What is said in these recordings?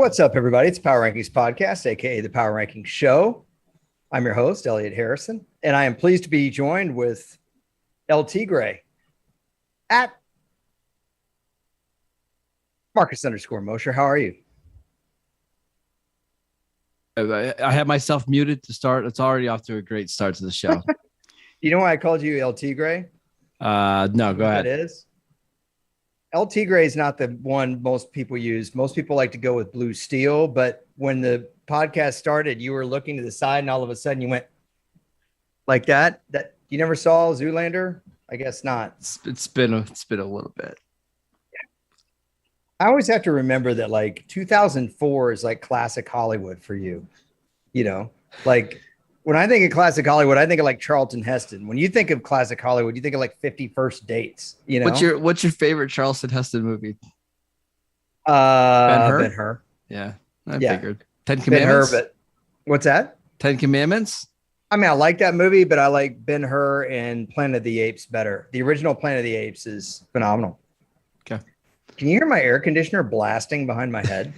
What's up, everybody? It's Power Rankings Podcast, aka the Power Rankings Show. I'm your host, Elliot Harrison, and I am pleased to be joined with El Tigre at Marcus_Mosher. How are you? I have myself muted to start. It's already off to a great start to the show. You know why I called you El Tigre? No, go ahead. It is. El Tigre is not the one most people use. Most people like to go with Blue Steel, but when the podcast started, you were looking to the side and all of a sudden you went like that. That you never saw Zoolander? I guess not. It's been a little bit. I always have to remember that like 2004 is like classic Hollywood for you. You know, like when I think of classic Hollywood, I think of like Charlton Heston. When you think of classic Hollywood, you think of like 50 First Dates. You know, what's your favorite Charlton Heston movie? Ben-Hur. Yeah, I figured. 10 Commandments. Ben-Hur, but what's that? 10 Commandments. I mean, I like that movie, but I like Ben-Hur and Planet of the Apes better. The original Planet of the Apes is phenomenal. Okay. Can you hear my air conditioner blasting behind my head?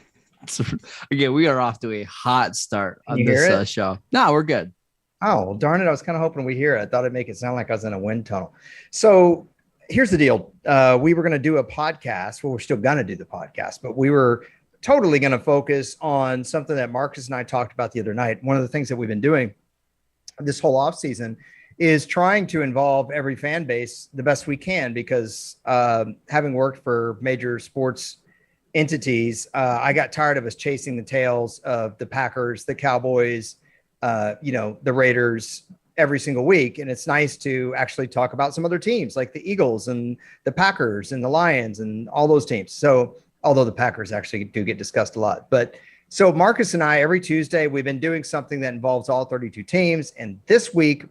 Again, we are off to a hot start on this show. No, we're good. Oh, well, darn it. I was kind of hoping we'd hear it. I thought it'd make it sound like I was in a wind tunnel. So here's the deal. We were going to do a podcast. Well, we're still going to do the podcast, but we were totally going to focus on something that Marcus and I talked about the other night. One of the things that we've been doing this whole off season is trying to involve every fan base the best we can, because having worked for major sports entities, I got tired of us chasing the tails of the Packers, the Cowboys, the Raiders every single week. And it's nice to actually talk about some other teams like the Eagles and the Packers and the Lions and all those teams. So although the Packers actually do get discussed a lot, but so Marcus and I, every Tuesday, we've been doing something that involves all 32 teams. And this week,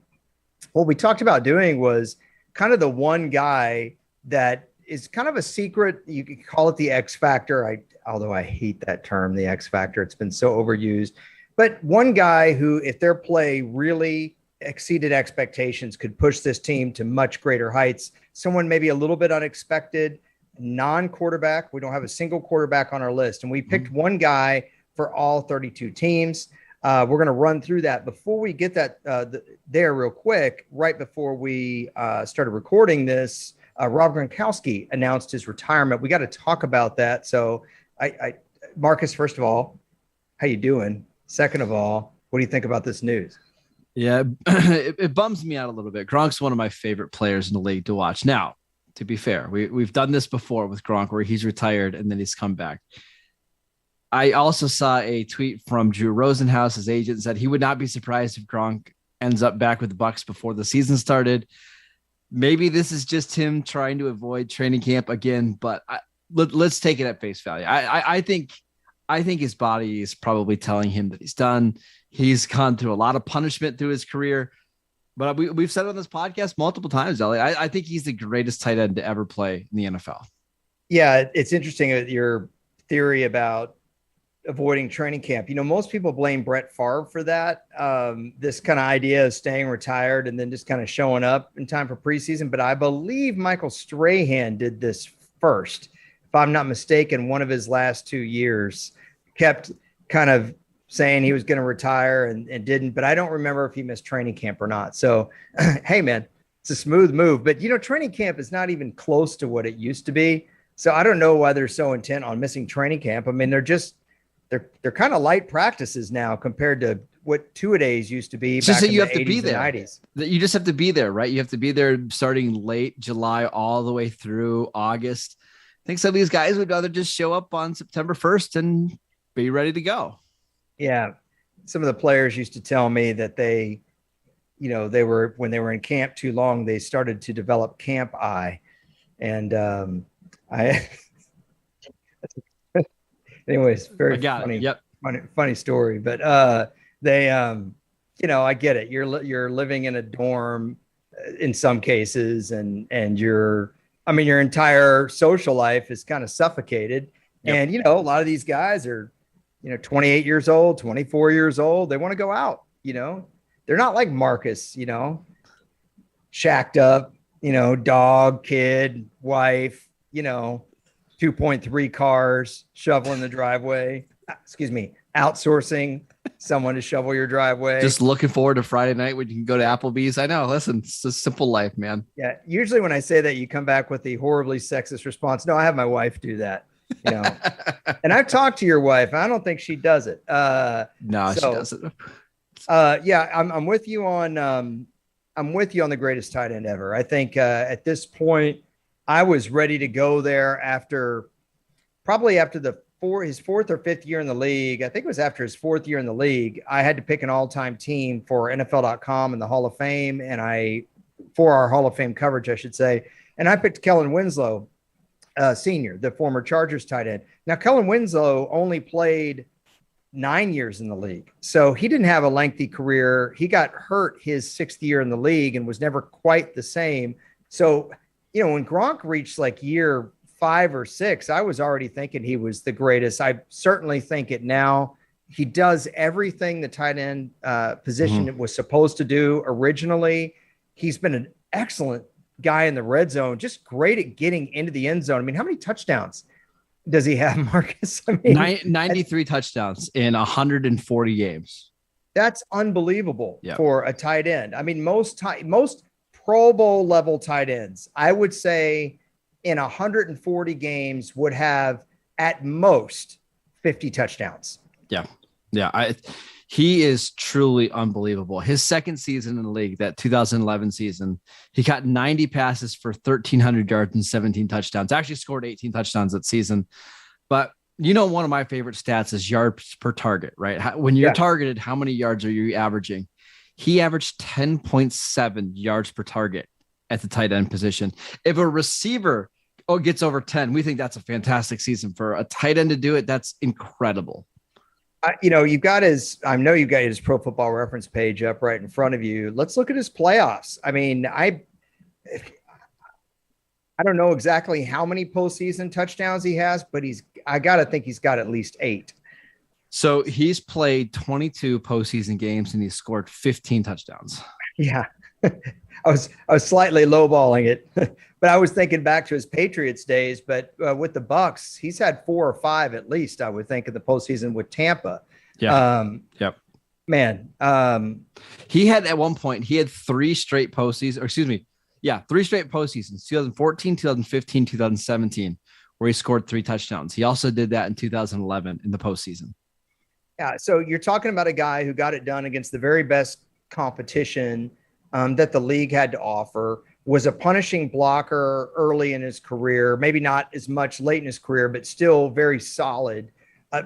what we talked about doing was kind of the one guy that is kind of a secret. You could call it the X factor. Although I hate that term, the X factor, it's been so overused, but one guy who, if their play really exceeded expectations, could push this team to much greater heights. Someone maybe a little bit unexpected, non-quarterback. We don't have a single quarterback on our list. And we picked one guy for all 32 teams. We're going to run through that. Before we get that there real quick, right before we started recording this, Rob Gronkowski announced his retirement. We got to talk about that. So Marcus, first of all, how you doing? Second of all, what do you think about this news? Yeah, it bums me out a little bit. Gronk's one of my favorite players in the league to watch. Now, to be fair, we've done this before with Gronk where he's retired and then he's come back. I also saw a tweet from Drew Rosenhaus, his agent, said he would not be surprised if Gronk ends up back with the Bucs before the season started. Maybe this is just him trying to avoid training camp again, but let's take it at face value. I think his body is probably telling him that he's done. He's gone through a lot of punishment through his career, but we've said on this podcast multiple times, Ellie, I think he's the greatest tight end to ever play in the NFL. Yeah, it's interesting your theory about avoiding training camp. You know, most people blame Brett Favre for that. This kind of idea of staying retired and then just kind of showing up in time for preseason. But I believe Michael Strahan did this first. If I'm not mistaken, one of his last 2 years kept kind of saying he was going to retire and didn't, but I don't remember if he missed training camp or not. So, hey man, it's a smooth move, but training camp is not even close to what it used to be. So I don't know why they're so intent on missing training camp. I mean, they're kind of light practices now compared to what two-a-days used to be. Just back so you in have the to be 80s there. and 90s. You just have to be there, right? You have to be there starting late July all the way through August. I think some of these guys would rather just show up on September 1st and be ready to go. Yeah. Some of the players used to tell me that when they were in camp too long, they started to develop camp eye. And anyways, very funny. Yep. Funny story, but they I get it. You're living in a dorm in some cases, and your entire social life is kind of suffocated. Yep. And a lot of these guys are 28 years old, 24 years old. They want to go out. They're not like Marcus, shacked up, dog, kid, wife, 2.3 cars, shoveling the driveway. outsourcing someone to shovel your driveway. Just looking forward to Friday night when you can go to Applebee's. I know. Listen, it's a simple life, man. Yeah. Usually when I say that, you come back with the horribly sexist response. No, I have my wife do that. You know, and I've talked to your wife. I don't think she does it. No, she doesn't. Yeah, I'm with you on. I'm with you on the greatest tight end ever. I think at this point, I was ready to go there after his fourth or fifth year in the league. I think it was after his fourth year in the league. I had to pick an all-time team for NFL.com and the Hall of Fame, for our Hall of Fame coverage, I should say. And I picked Kellen Winslow, Senior, the former Chargers tight end. Now, Kellen Winslow only played 9 years in the league, so he didn't have a lengthy career. He got hurt his sixth year in the league and was never quite the same. So, you know, when Gronk reached like year 5 or 6, I was already thinking he was the greatest. I certainly think it now. He does everything the tight end position was supposed to do originally. He's been an excellent guy in the red zone, just great at getting into the end zone. I mean, how many touchdowns does he have, Marcus? I mean, 93 touchdowns in 140 games. That's unbelievable for a tight end. I mean, most Pro Bowl level tight ends, I would say, in 140 games would have at most 50 touchdowns. Yeah. He is truly unbelievable. His second season in the league, that 2011 season, he got 90 passes for 1,300 yards and 17 touchdowns. Actually scored 18 touchdowns that season. But you know, one of my favorite stats is yards per target, right? When you're targeted, how many yards are you averaging? He averaged 10.7 yards per target at the tight end position. If a receiver gets over 10, we think that's a fantastic season. For a tight end to do it, that's incredible. You've got I know you've got his Pro Football Reference page up right in front of you. Let's look at his playoffs. I mean, I don't know exactly how many postseason touchdowns he has, but I got to think he's got at least 8. So he's played 22 postseason games and he's scored 15 touchdowns. Yeah. I was slightly lowballing it, but I was thinking back to his Patriots days. But with the Bucs, he's had 4 or 5 at least, I would think, in the postseason with Tampa. Yeah. Man. He had at one point, 3 straight postseasons, 3 straight postseasons, 2014, 2015, 2017, where he scored 3 touchdowns. He also did that in 2011 in the postseason. Yeah. So you're talking about a guy who got it done against the very best competition that the league had to offer, was a punishing blocker early in his career, maybe not as much late in his career, but still very solid.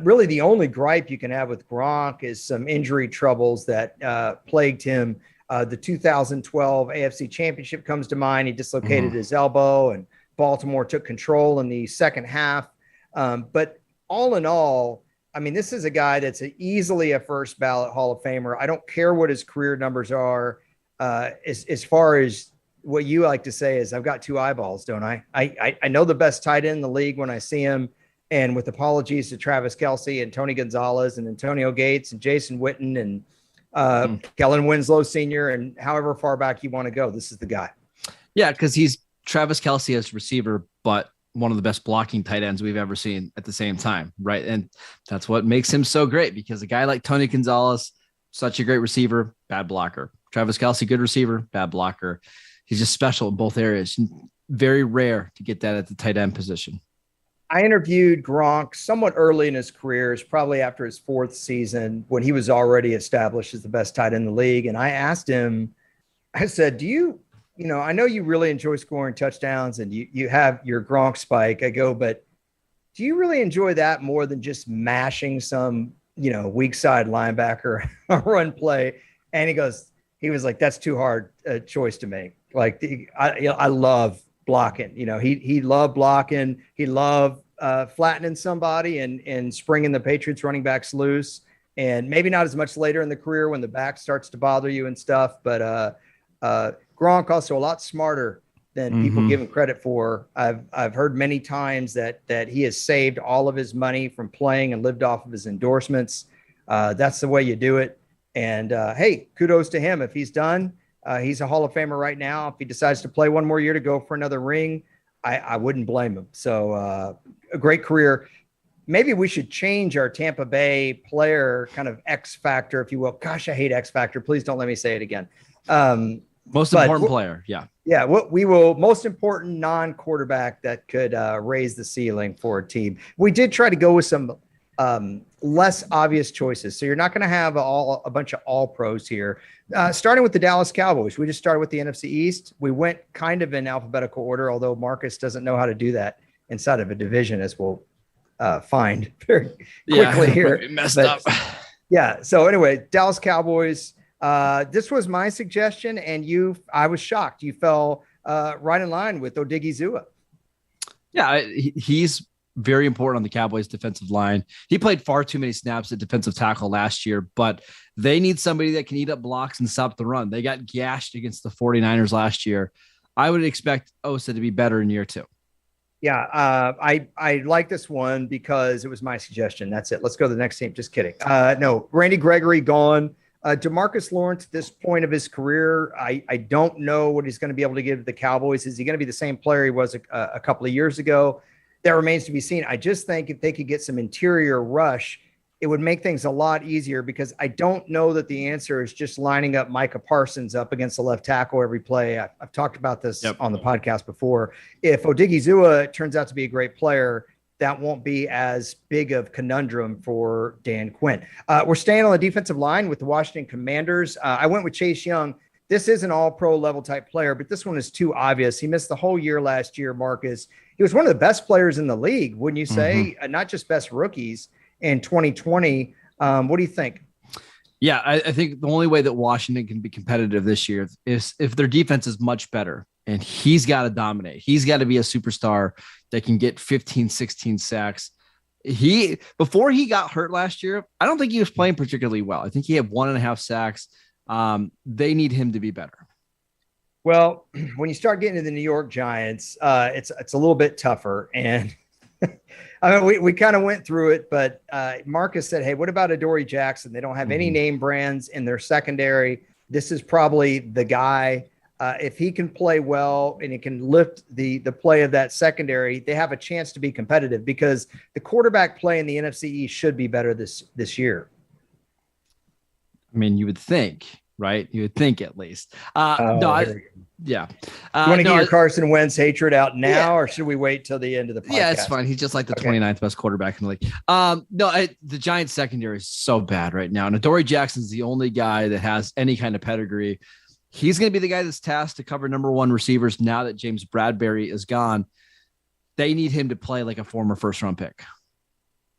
Really, the only gripe you can have with Gronk is some injury troubles that plagued him. The 2012 AFC Championship comes to mind. He dislocated his elbow, and Baltimore took control in the second half. But all in all, I mean, this is a guy that's easily a first ballot Hall of Famer. I don't care what his career numbers are. As far as what you like to say is, I've got 2 eyeballs, don't I? I know the best tight end in the league when I see him. And with apologies to Travis Kelce and Tony Gonzalez and Antonio Gates and Jason Witten and Kellen Winslow Sr. and however far back you want to go, this is the guy. Yeah, because he's Travis Kelce as receiver, but one of the best blocking tight ends we've ever seen at the same time, right? And that's what makes him so great, because a guy like Tony Gonzalez, such a great receiver, bad blocker. Travis Kelce, good receiver, bad blocker. He's just special in both areas. Very rare to get that at the tight end position. I interviewed Gronk somewhat early in his career, probably after his 4th season, when he was already established as the best tight end in the league. And I asked him, I said, I know you really enjoy scoring touchdowns and you have your Gronk spike. I go, but do you really enjoy that more than just mashing some, weak side linebacker run play? And he was like, that's too hard a choice to make. Like, I love blocking. He loved blocking. He loved flattening somebody and springing the Patriots running backs loose. And maybe not as much later in the career when the back starts to bother you and stuff. But Gronk also a lot smarter than people give him credit for. I've heard many times that he has saved all of his money from playing and lived off of his endorsements. That's the way you do it. And hey, kudos to him. If he's done, he's a Hall of Famer right now. If he decides to play one more year to go for another ring, I wouldn't blame him. So a great career. maybe we should change our Tampa Bay player kind of X factor, if you will. Gosh, I hate X factor. Please don't let me say it again. Most important player. Yeah. Yeah. What we will most important non-quarterback that could raise the ceiling for a team. We did try to go with some less obvious choices. So you're not going to have a bunch of all pros here. Starting with the Dallas Cowboys. We just started with the NFC East. We went kind of in alphabetical order, although Marcus doesn't know how to do that inside of a division, as we'll find very quickly here. Messed up. Yeah. So anyway, Dallas Cowboys. This was my suggestion, and I was shocked. You fell right in line with Odigizua. Yeah, he's very important on the Cowboys defensive line. He played far too many snaps at defensive tackle last year, but they need somebody that can eat up blocks and stop the run. They got gashed against the 49ers last year. I would expect Osa to be better in year 2. Yeah, I like this one because it was my suggestion. That's it. Let's go to the next team. Just kidding. No, Randy Gregory gone. Demarcus Lawrence, at this point of his career, I don't know what he's going to be able to give to the Cowboys. Is he going to be the same player he was a couple of years ago? That remains to be seen. I just think if they could get some interior rush, it would make things a lot easier, because I don't know that the answer is just lining up Micah Parsons up against the left tackle every play. I've talked about this on the podcast before. If Odigizua turns out to be a great player, that won't be as big of conundrum for Dan Quinn. We're staying on the defensive line with the Washington Commanders. I went with Chase Young. This is an all-pro level type player, but this one is too obvious. He missed the whole year last year, Marcus. He was one of the best players in the league, wouldn't you say? Not just best rookies in 2020. What do you think? Yeah, I think the only way that Washington can be competitive this year is if their defense is much better, and he's got to dominate. He's got to be a superstar that can get 15, 16 sacks. Before he got hurt last year, I don't think he was playing particularly well. I think he had 1.5 sacks. They need him to be better. Well, when you start getting to the New York Giants, it's a little bit tougher. And I mean, we kind of went through it, but Marcus said, hey, what about Adoree Jackson? They don't have any name brands in their secondary. This is probably the guy. If he can play well and he can lift the play of that secondary, they have a chance to be competitive, because the quarterback play in the NFC East should be better this year. I mean, you would think, right? You would think, at least. Yeah. You want to get your Carson Wentz hatred out now, or should we wait till the end of the podcast? Yeah, it's fine. He's just like the 29th best quarterback in the league. The Giants secondary is so bad right now. And Adoree Jackson's the only guy that has any kind of pedigree. He's going to be the guy that's tasked to cover number 1 receivers now that James Bradbury is gone. They need him to play like a former first-round pick.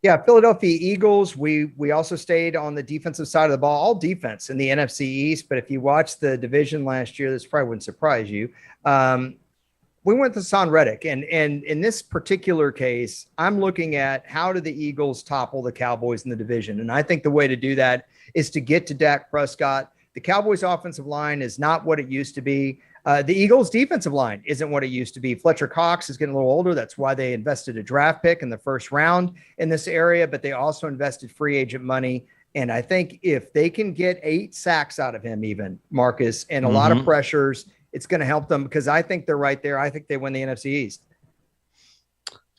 Yeah, Philadelphia Eagles, we also stayed on the defensive side of the ball, all defense in the NFC East. But if you watched the division last year, this probably wouldn't surprise you. We went to Haason Reddick. And in this particular case, I'm looking at how do the Eagles topple the Cowboys in the division. And I think the way to do that is to get to Dak Prescott. The Cowboys offensive line is not what it used to be. The Eagles defensive line isn't what it used to be. Fletcher Cox is getting a little older. That's why they invested a draft pick in the first round in this area, but they also invested free agent money. And I think if they can get 8 sacks out of him, even Marcus, and a lot of pressures, it's going to help them, because I think they're right there. I think they win the NFC East.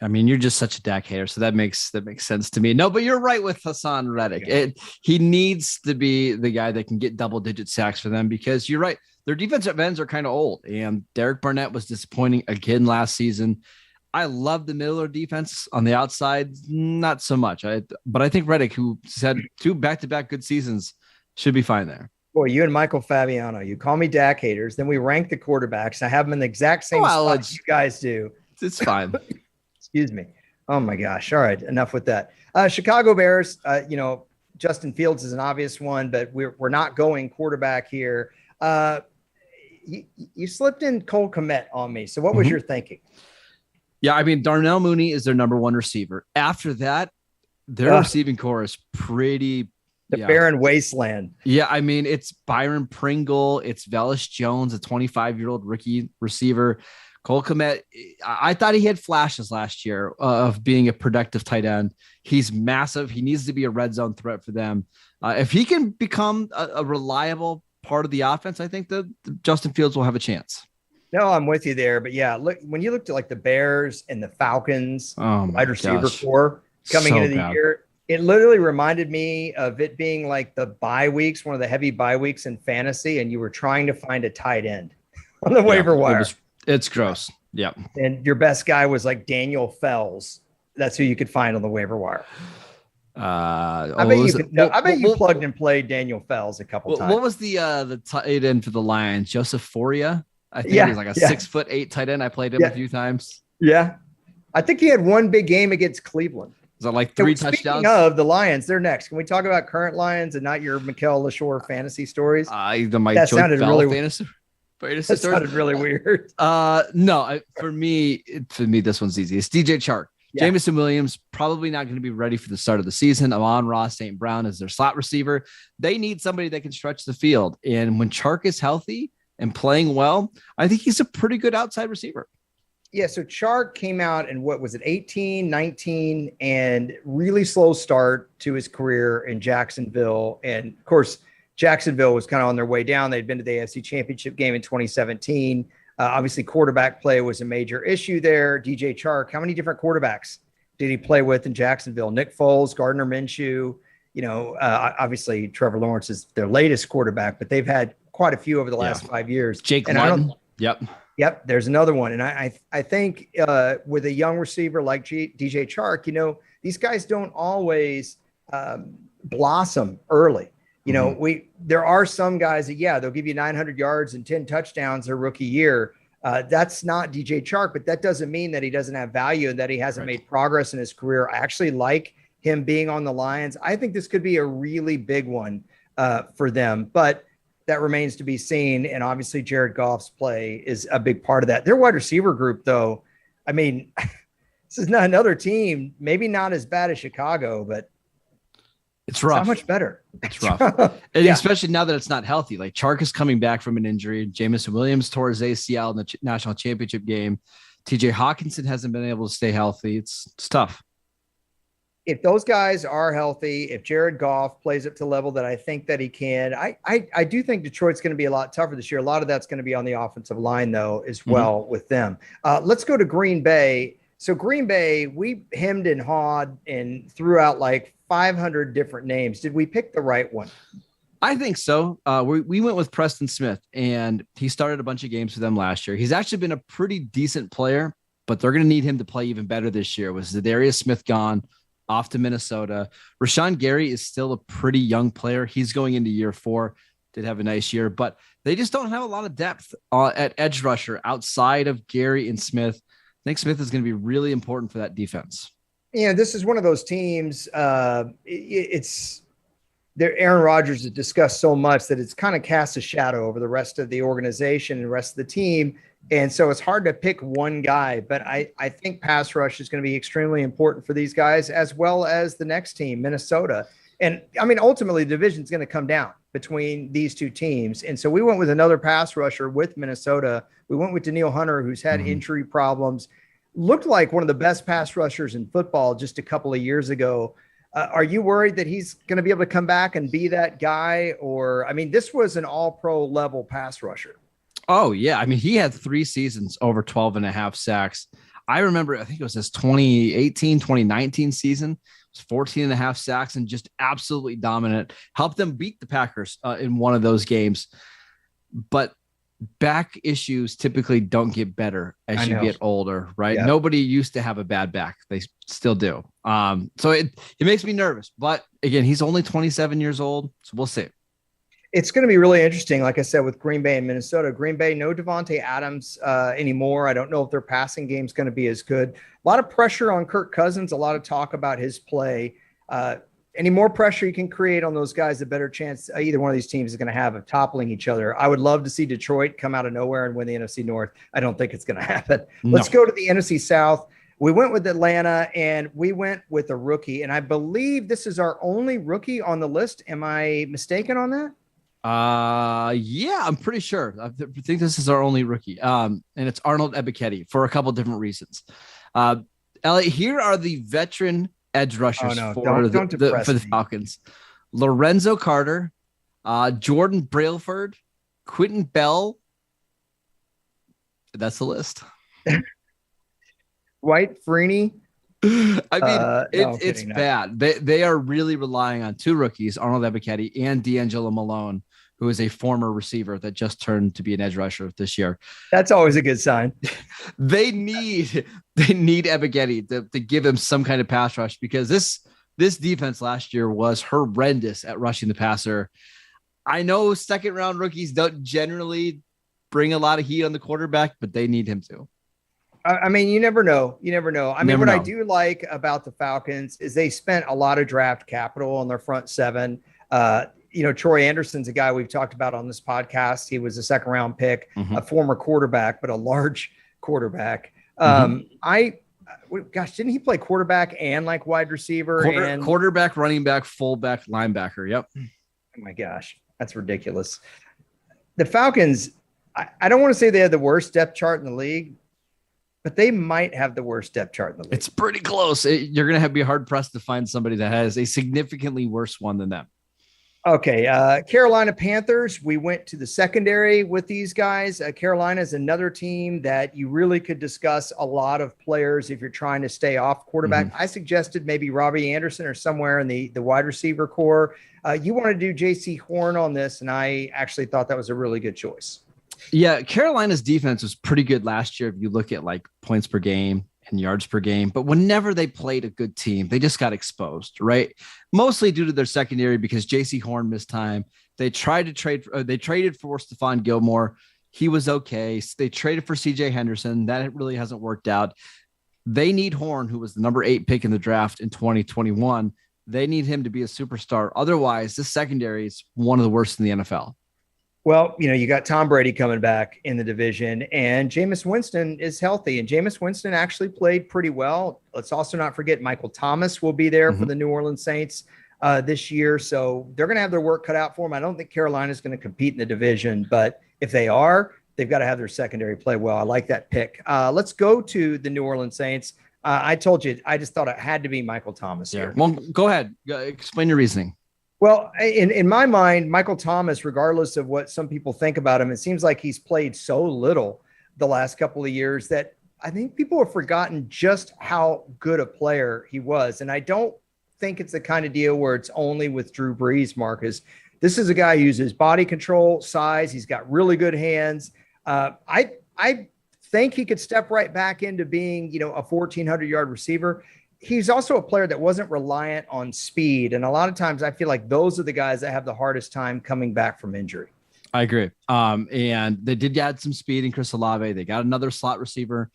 I mean, you're just such a Dak hater, so that makes sense to me. No, but you're right with Haason Reddick. Yeah. He needs to be the guy that can get double-digit sacks for them, because you're right. Their defensive ends are kind of old, and Derek Barnett was disappointing again last season. I love the middle of defense. On the outside, not so much. But I think Reddick, who had 2 back-to-back good seasons, should be fine there. Boy, you and Michael Fabiano, you call me Dak haters. Then we rank the quarterbacks. I have them in the exact same spot you guys do. It's fine. Excuse me. Oh my gosh. All right. Enough with that. Chicago Bears, Justin Fields is an obvious one, but we're not going quarterback here. You slipped in Cole Kmet on me. So what was your thinking? Yeah. I mean, Darnell Mooney is their number 1 receiver. After that, their receiving core is pretty barren wasteland. Yeah. I mean, it's Byron Pringle. It's Velus Jones, a 25-year-old rookie receiver. Cole Kmet, I thought he had flashes last year of being a productive tight end. He's massive. He needs to be a red zone threat for them. If he can become a reliable part of the offense, I think that Justin Fields will have a chance. No, I'm with you there. But yeah, look, when you looked at like the Bears and the Falcons wide receiver core, coming So into the bad. year. It literally reminded me of it being like the bye weeks, one of the heavy bye weeks in fantasy, and you were trying to find a tight end on the Yeah, waiver wire. it's gross. Yeah. And your best guy was like Daniel Fells. That's who you could find on the waiver wire. I bet you plugged and played Daniel Fells a couple times. What was the tight end for the Lions? Joseph Foria? I think he was like a 6'8" tight end. I played him a few times. Yeah. I think he had one big game against Cleveland. Was that like 3 Speaking touchdowns? of the Lions, they're next. Can we talk about current Lions and not your Mikael LaShore fantasy stories? That sounded really fantasy that sounded really weird. No, for me, this one's easy. It's DJ Chark. Yeah. Jameson Williams probably not going to be ready for the start of the season. Amon-Ra St. Brown is their slot receiver. They need somebody that can stretch the field. And when Chark is healthy and playing well, I think he's a pretty good outside receiver. Yeah, so Chark came out in, 18, 19, and really slow start to his career in Jacksonville. And, of course, Jacksonville was kind of on their way down. They'd been to the AFC Championship game in 2017. Obviously, quarterback play was a major issue there. DJ Chark, how many different quarterbacks did he play with in Jacksonville? Nick Foles, Gardner Minshew. Obviously, Trevor Lawrence is their latest quarterback, but they've had quite a few over the last 5 years. Jake Luton. Yep, there's another one. And I think with a young receiver like DJ Chark, these guys don't always blossom early. There are some guys that, they'll give you 900 yards and 10 touchdowns their rookie year. That's not DJ Chark, but that doesn't mean that he doesn't have value and that he hasn't made progress in his career. I actually like him being on the Lions. I think this could be a really big one for them, but that remains to be seen. And obviously Jared Goff's play is a big part of that. Their wide receiver group, though, I mean, this is not another team, maybe not as bad as Chicago, but it's rough. Not much better. It's rough. And especially now that it's not healthy. Like Chark is coming back from an injury. Jameson Williams tore his ACL in the national championship game. TJ Hawkinson hasn't been able to stay healthy. It's tough. If those guys are healthy, if Jared Goff plays up to the level that I think that he can, I do think Detroit's going to be a lot tougher this year. A lot of that's going to be on the offensive line, though, as well with them. Let's go to Green Bay. So Green Bay, we hemmed and hawed and threw out like 500 different names. Did we pick the right one? I think so. We went with Preston Smith, and he started a bunch of games for them last year. He's actually been a pretty decent player, but they're going to need him to play even better this year. Was Zadarius Smith gone? Off to Minnesota. Rashawn Gary is still a pretty young player. He's going into year 4. Did have a nice year, but they just don't have a lot of depth at edge rusher outside of Gary and Smith. I think Smith is going to be really important for that defense. This is one of those teams. It's there. Aaron Rodgers has discussed so much that it's kind of cast a shadow over the rest of the organization and the rest of the team. And so it's hard to pick one guy, but I think pass rush is going to be extremely important for these guys, as well as the next team, Minnesota. And I mean, ultimately the division is going to come down between these two teams. And so we went with another pass rusher with Minnesota. We went with Danielle Hunter, who's had injury problems, looked like one of the best pass rushers in football just a couple of years ago. Are you worried that he's going to be able to come back and be that guy? Or, I mean, this was an all-pro level pass rusher. Oh, yeah. I mean, he had 3 seasons over 12 and a half sacks. I remember, I think it was his 2018, 2019 season. It was 14 and a half sacks and just absolutely dominant. Helped them beat the Packers in one of those games. But back issues typically don't get better as you get older, right? Yeah. Nobody used to have a bad back. They still do. So it makes me nervous. But again, he's only 27 years old. So we'll see. It's going to be really interesting, like I said, with Green Bay and Minnesota. Green Bay, no Devontae Adams anymore. I don't know if their passing game is going to be as good. A lot of pressure on Kirk Cousins, a lot of talk about his play. Any more pressure you can create on those guys, the better chance either one of these teams is going to have of toppling each other. I would love to see Detroit come out of nowhere and win the NFC North. I don't think it's going to happen. No. Let's go to the NFC South. We went with Atlanta, and we went with a rookie. And I believe this is our only rookie on the list. Am I mistaken on that? Yeah, I'm pretty sure. I think this is our only rookie. And it's Arnold Ebiketie for a couple different reasons. Elliot, here are the veteran edge rushers for the Falcons. Lorenzo Carter, Jordan Brailford, Quentin Bell. That's the list. White Freeney. I mean, No, it's bad. They are really relying on two rookies, Arnold Ebiketie and D'Angelo Malone, who is a former receiver that just turned to be an edge rusher this year. That's always a good sign. They need Ebiketie to give him some kind of pass rush, because this defense last year was horrendous at rushing the passer. I know second round rookies don't generally bring a lot of heat on the quarterback, but they need him to. I mean, you never know. I mean, what I do like about the Falcons is they spent a lot of draft capital on their front seven. Troy Anderson's a guy we've talked about on this podcast. He was a second round pick, a former quarterback, but a large quarterback. Didn't he play quarterback and like wide receiver and quarterback, running back, fullback, linebacker? Yep. Oh my gosh, that's ridiculous. The Falcons, I don't want to say they had the worst depth chart in the league, but they might have the worst depth chart in the league. It's pretty close. You're going to be hard pressed to find somebody that has a significantly worse one than them. Okay. Carolina Panthers. We went to the secondary with these guys. Carolina is another team that you really could discuss a lot of players if you're trying to stay off quarterback. I suggested maybe Robbie Anderson or somewhere in the wide receiver core. You want to do JC Horn on this, and I actually thought that was a really good choice. Yeah, Carolina's defense was pretty good last year if you look at like points per game and yards per game. But whenever they played a good team, they just got exposed, right? Mostly due to their secondary, because JC Horn missed time. They traded for Stefan Gilmore. He was okay. They traded for CJ Henderson. That really hasn't worked out. They need Horn, who was the number 8 pick in the draft in 2021. They need him to be a superstar. Otherwise, this secondary is one of the worst in the NFL. Well, you got Tom Brady coming back in the division, and Jameis Winston is healthy, and Jameis Winston actually played pretty well. Let's also not forget Michael Thomas will be there for the New Orleans Saints this year. So they're going to have their work cut out for them. I don't think Carolina is going to compete in the division, but if they are, they've got to have their secondary play well. I like that pick. Let's go to the New Orleans Saints. I told you, I just thought it had to be Michael Thomas here. Well, go ahead. Explain your reasoning. Well, in my mind, Michael Thomas, regardless of what some people think about him, it seems like he's played so little the last couple of years that I think people have forgotten just how good a player he was. And I don't think it's the kind of deal where it's only with Drew Brees, Marcus. This is a guy who uses body control, size. He's got really good hands. I think he could step right back into being, a 1,400-yard receiver. He's also a player that wasn't reliant on speed. And a lot of times I feel like those are the guys that have the hardest time coming back from injury. I agree. And they did add some speed in Chris Olave. They got another slot receiver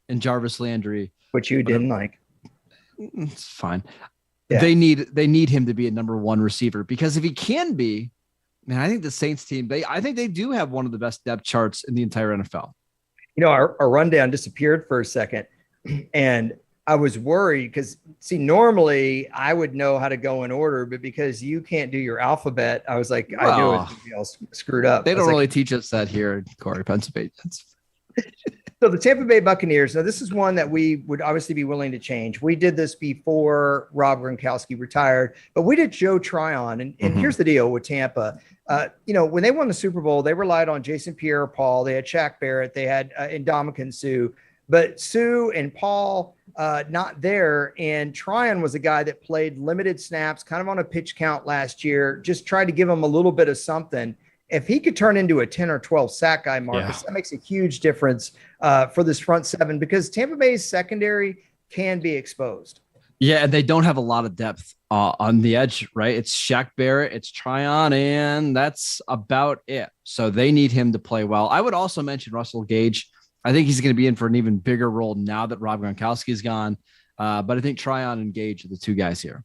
in Jarvis Landry, which you didn't like. It's fine. Yeah. They need him to be a number 1 receiver, because if he can be, man, I think the Saints team, I think they do have one of the best depth charts in the entire NFL. Our rundown disappeared for a second, and I was worried because, normally I would know how to go in order, but because you can't do your alphabet, I was like, I knew it was screwed up. They don't really teach us that here in Corey, Pennsylvania. So the Tampa Bay Buccaneers, now this is one that we would obviously be willing to change. We did this before Rob Gronkowski retired, but we did Joe Tryon. And here's the deal with Tampa. When they won the Super Bowl, they relied on Jason Pierre-Paul. They had Shaq Barrett. They had Ndamukong Suh. But Sue and Paul, not there. And Tryon was a guy that played limited snaps, kind of on a pitch count last year, just tried to give him a little bit of something. If he could turn into a 10 or 12 sack guy, Marcus, that makes a huge difference for this front seven, because Tampa Bay's secondary can be exposed. Yeah, and they don't have a lot of depth on the edge, right? It's Shaq Barrett, it's Tryon, and that's about it. So they need him to play well. I would also mention Russell Gage. I think he's going to be in for an even bigger role now that Rob Gronkowski is gone. But I think Tryon and Gage are the two guys here.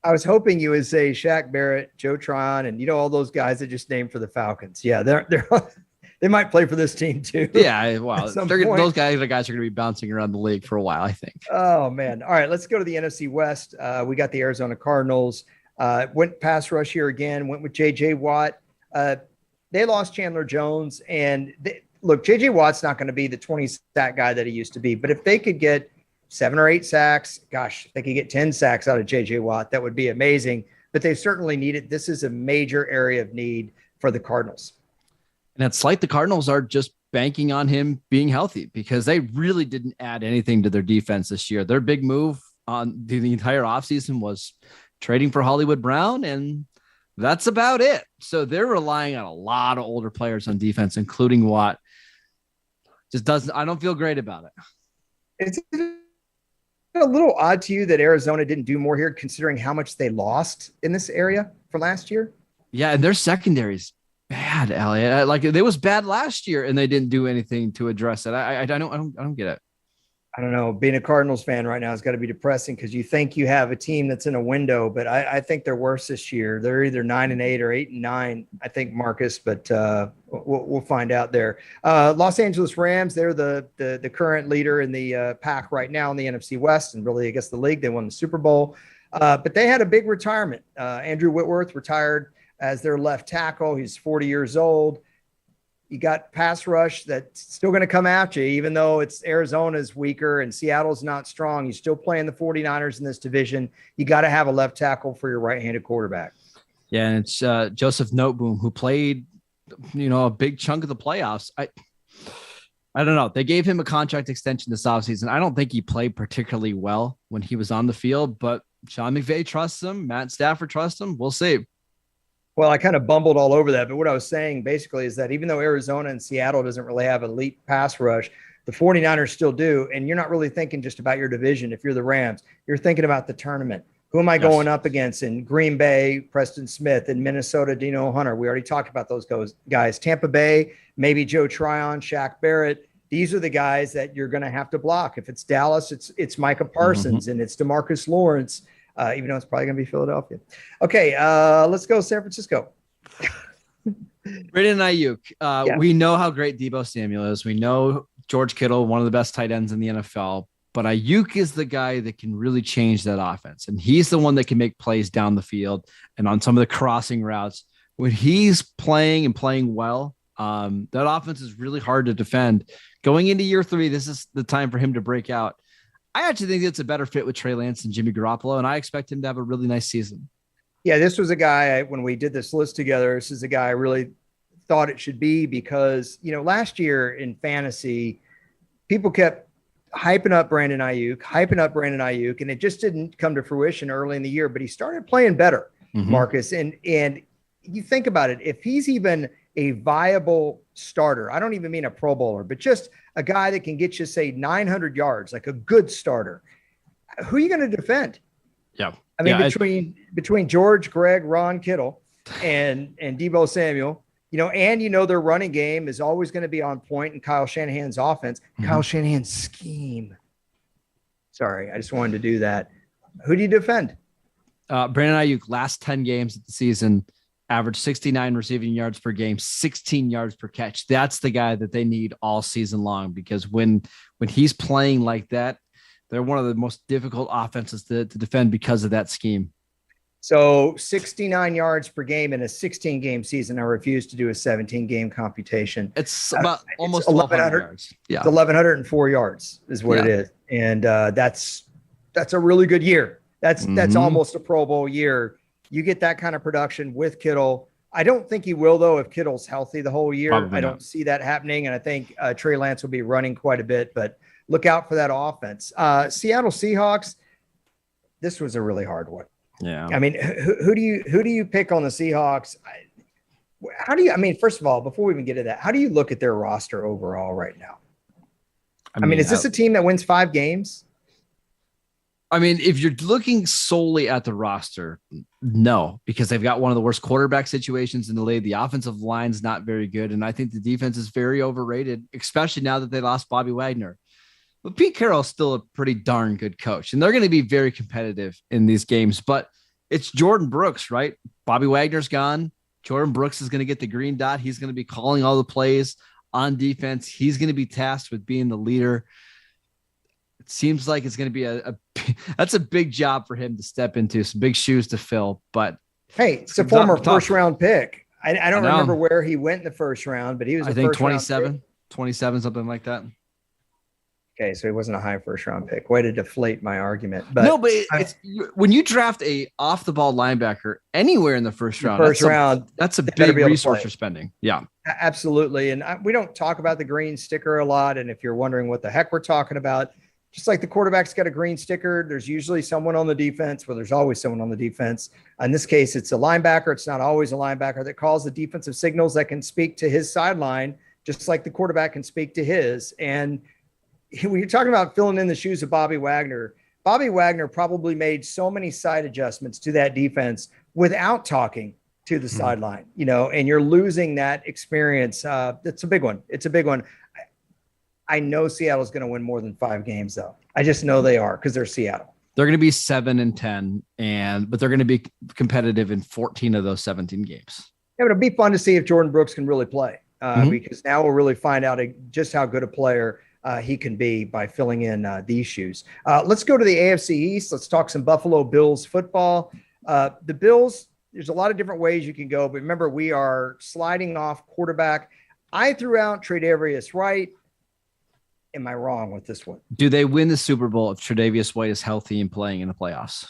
I was hoping you would say Shaq Barrett, Joe Tryon, and all those guys that just named for the Falcons. Yeah, they might play for this team too. Yeah, well, those guys are going to be bouncing around the league for a while, I think. Oh man! All right, let's go to the NFC West. We got the Arizona Cardinals. Went pass rush here again. Went with J.J. Watt. They lost Chandler Jones, and look, J.J. Watt's not going to be the 20 sack guy that he used to be. But if they could get 7 or 8 sacks, gosh, if they could get 10 sacks out of J.J. Watt, that would be amazing. But they certainly need it. This is a major area of need for the Cardinals. And it's like the Cardinals are just banking on him being healthy, because they really didn't add anything to their defense this year. Their big move on the entire offseason was trading for Hollywood Brown, and that's about it. So they're relying on a lot of older players on defense, including Watt. I don't feel great about it. It's a little odd to you that Arizona didn't do more here, considering how much they lost in this area from last year? Yeah, and their secondary's bad, Elliot. Like, it was bad last year, and they didn't do anything to address it. I don't get it. I don't know. Being a Cardinals fan right now has got to be depressing because you think you have a team that's in a window, but I think they're worse this year. They're either 9-8 or 8-9, I think, Marcus, but we'll find out there. Los Angeles Rams, they're the current leader in the pack right now in the NFC West, and really, I guess, the league. They won the Super Bowl, but they had a big retirement. Andrew Whitworth retired as their left tackle. He's 40 years old. You got pass rush that's still going to come at you, even though it's Arizona's weaker and Seattle's not strong. You're still playing the 49ers in this division. You got to have a left tackle for your right-handed quarterback. Yeah, and it's Joseph Noteboom, who played, a big chunk of the playoffs. I don't know. They gave him a contract extension this offseason. I don't think he played particularly well when he was on the field, but Sean McVay trusts him. Matt Stafford trusts him. We'll see. Well, I kind of bumbled all over that, but what I was saying basically is that even though Arizona and Seattle doesn't really have elite pass rush, the 49ers still do, and you're not really thinking just about your division. If you're the Rams, you're thinking about the tournament. Who am I going up against in Green Bay? Preston Smith. In Minnesota, Dino Hunter. We already talked about those guys. Tampa Bay, maybe Joe Tryon, Shaq Barrett. These are the guys that you're going to have to block. If it's Dallas, it's Micah Parsons, and it's Demarcus Lawrence. Even though it's probably going to be Philadelphia. Okay, let's go San Francisco. Brandon Iuke. We know how great Deebo Samuel is. We know George Kittle, one of the best tight ends in the NFL. But Iuke is the guy that can really change that offense. And he's the one that can make plays down the field and on some of the crossing routes. When he's playing and playing well, that offense is really hard to defend. Going into year 3, this is the time for him to break out. I actually think it's a better fit with Trey Lance and Jimmy Garoppolo, and I expect him to have a really nice season. Yeah, this was a guy, when we did this list together, this is a guy I really thought it should be because, last year in fantasy, people kept hyping up Brandon Iuke, and it just didn't come to fruition early in the year, but he started playing better, Marcus. And you think about it, if he's even a viable starter, I don't even mean a Pro Bowler, but just a guy that can get you, say, 900 yards, like a good starter, who are you going to defend? Yeah. I mean, between George, Greg, Ron, Kittle, and Deebo Samuel, their running game is always going to be on point in Kyle Shanahan's offense. Kyle Shanahan's scheme. Sorry, I just wanted to do that. Who do you defend? Brandon Iuke, last 10 games of the season, averaged 69 receiving yards per game, 16 yards per catch. That's the guy that they need all season long, because when he's playing like that, they're one of the most difficult offenses to defend because of that scheme. So 69 yards per game in a 16-game season. I refuse to do a 17-game computation. It's about almost 1,100 yards. Yeah, it's 1,104 yards is what it is, and that's a really good year. That's almost a Pro Bowl year. You get that kind of production with Kittle. I don't think he will, though, if Kittle's healthy the whole year. I don't see that happening, and I think Trey Lance will be running quite a bit, but look out for that offense. Seattle Seahawks, this was a really hard one. Yeah. I mean, who do you pick on the Seahawks? First of all, before we even get to that, how do you look at their roster overall right now? I mean, is this a team that wins 5 games? I mean, if you're looking solely at the roster, no, because they've got one of the worst quarterback situations in the league. The offensive line's not very good, and I think the defense is very overrated, especially now that they lost Bobby Wagner. But Pete Carroll's still a pretty darn good coach, and they're going to be very competitive in these games. But it's Jordan Brooks, right? Bobby Wagner's gone. Jordan Brooks is going to get the green dot. He's going to be calling all the plays on defense. He's going to be tasked with being the leader. It seems like it's going to be that's a big job for him to step into, some big shoes to fill. But hey, it's a former first-round pick. I don't remember where he went in the first round, but he was, I think, 27, something like that. Okay, so he wasn't a high first-round pick. Way to deflate my argument. But no, but it's when you draft a off-the-ball linebacker anywhere in the first round, that's a big resource you're spending. Yeah, absolutely. And we don't talk about the green sticker a lot. And if you're wondering what the heck we're talking about, Just like the quarterback's got a green sticker, there's usually someone on the defense. Well, there's always someone on the defense. In this case, it's a linebacker. It's not always a linebacker that calls the defensive signals that can speak to his sideline, just like the quarterback can speak to his. And when you're talking about filling in the shoes of Bobby Wagner probably made so many side adjustments to that defense without talking to the sideline, and you're losing that experience. That's a big one. It's a big one. I know Seattle's going to win more than 5 games, though. I just know they are because they're Seattle. They're going to be 7-10, but they're going to be competitive in 14 of those 17 games. Yeah, but it'll be fun to see if Jordan Brooks can really play because now we'll really find out just how good a player he can be by filling in these shoes. Let's go to the AFC East. Let's talk some Buffalo Bills football. The Bills, there's a lot of different ways you can go, but remember, we are sliding off quarterback. I threw out Tre'Davious White. Am I wrong with this one? Do they win the Super Bowl if Tre'Davious White is healthy and playing in the playoffs?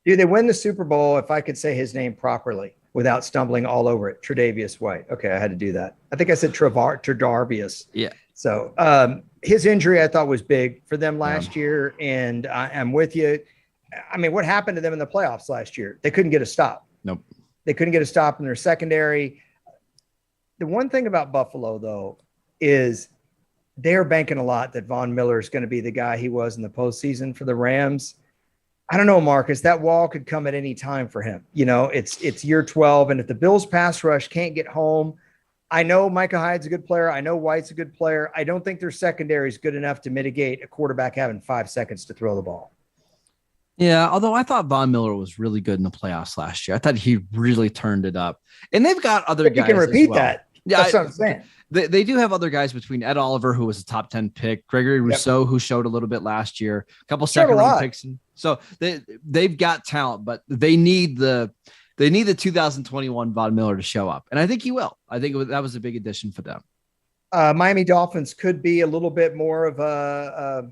Do they win the Super Bowl if I could say his name properly without stumbling all over it? Tre'Davious White. Okay, I had to do that. I think I said Darvius. Yeah. So his injury I thought was big for them last year, and I'm with you. I mean, what happened to them in the playoffs last year? They couldn't get a stop. Nope. They couldn't get a stop in their secondary. The one thing about Buffalo, though, is they're banking a lot that Von Miller is going to be the guy he was in the postseason for the Rams. I don't know, Marcus, that wall could come at any time for him. It's year 12. And if the Bills pass rush can't get home, I know Micah Hyde's a good player. I know White's a good player. I don't think their secondary is good enough to mitigate a quarterback having 5 seconds to throw the ball. Yeah, although I thought Von Miller was really good in the playoffs last year. I thought he really turned it up. And they've got other guys. You can repeat that. Yeah, that's what I'm saying. They do have other guys between Ed Oliver, who was a top 10 pick, Gregory Rousseau, who showed a little bit last year, a couple second-round picks. So they've got talent, but they need the 2021 Von Miller to show up, and I think he will. I think that was a big addition for them. Miami Dolphins could be a little bit more of a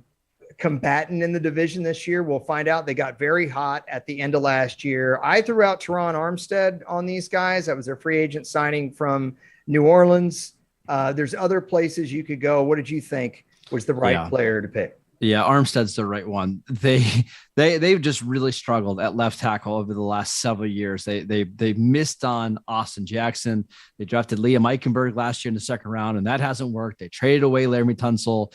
combatant in the division this year. We'll find out. They got very hot at the end of last year. I threw out Teron Armstead on these guys. That was their free agent signing from New Orleans. There's other places you could go. What did you think was the right player to pick? Yeah, Armstead's the right one. They've just really struggled at left tackle over the last several years. They missed on Austin Jackson. They drafted Liam Eichenberg last year in the second round, and that hasn't worked. They traded away Laramie Tunsil.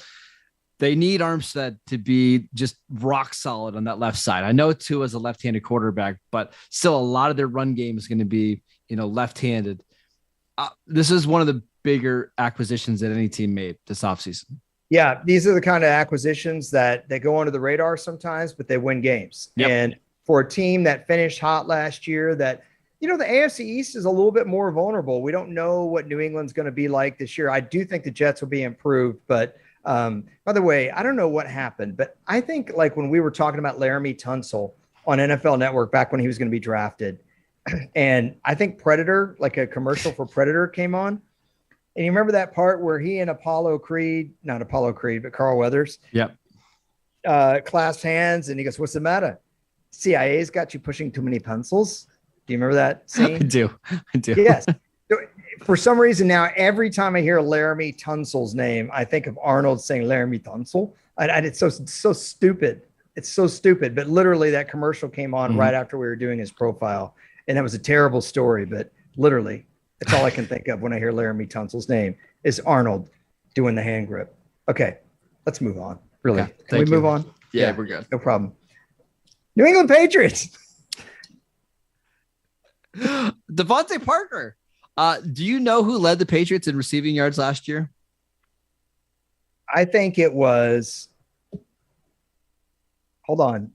They need Armstead to be just rock solid on that left side. I know Tua is a left-handed quarterback, but still a lot of their run game is going to be, left-handed. This is one of the bigger acquisitions that any team made this offseason. Yeah, these are the kind of acquisitions that go under the radar sometimes, but they win games. Yep. And for a team that finished hot last year, that, the AFC East is a little bit more vulnerable. We don't know what New England's going to be like this year. I do think the Jets will be improved, but by the way, I don't know what happened, but I think like when we were talking about Laramie Tunsil on NFL Network back when he was going to be drafted, and I think Predator, like a commercial for Predator came on. And you remember that part where he and not Apollo Creed, but Carl Weathers. Yep. Clasped hands and he goes, "What's the matter? CIA's got you pushing too many pencils." Do you remember that scene? I do. Yes. So, for some reason now, every time I hear Laramie Tunsil's name, I think of Arnold saying Laramie Tunsil. And it's so stupid. It's so stupid. But literally that commercial came on right after we were doing his profile. And that was a terrible story, but literally that's all I can think of when I hear Laramie Tunsil's name is Arnold doing the hand grip. Okay, let's move on. Really? Okay, can we move on? Yeah, we're good. No problem. New England Patriots. Devontae Parker. Do you know who led the Patriots in receiving yards last year? I think it was, hold on,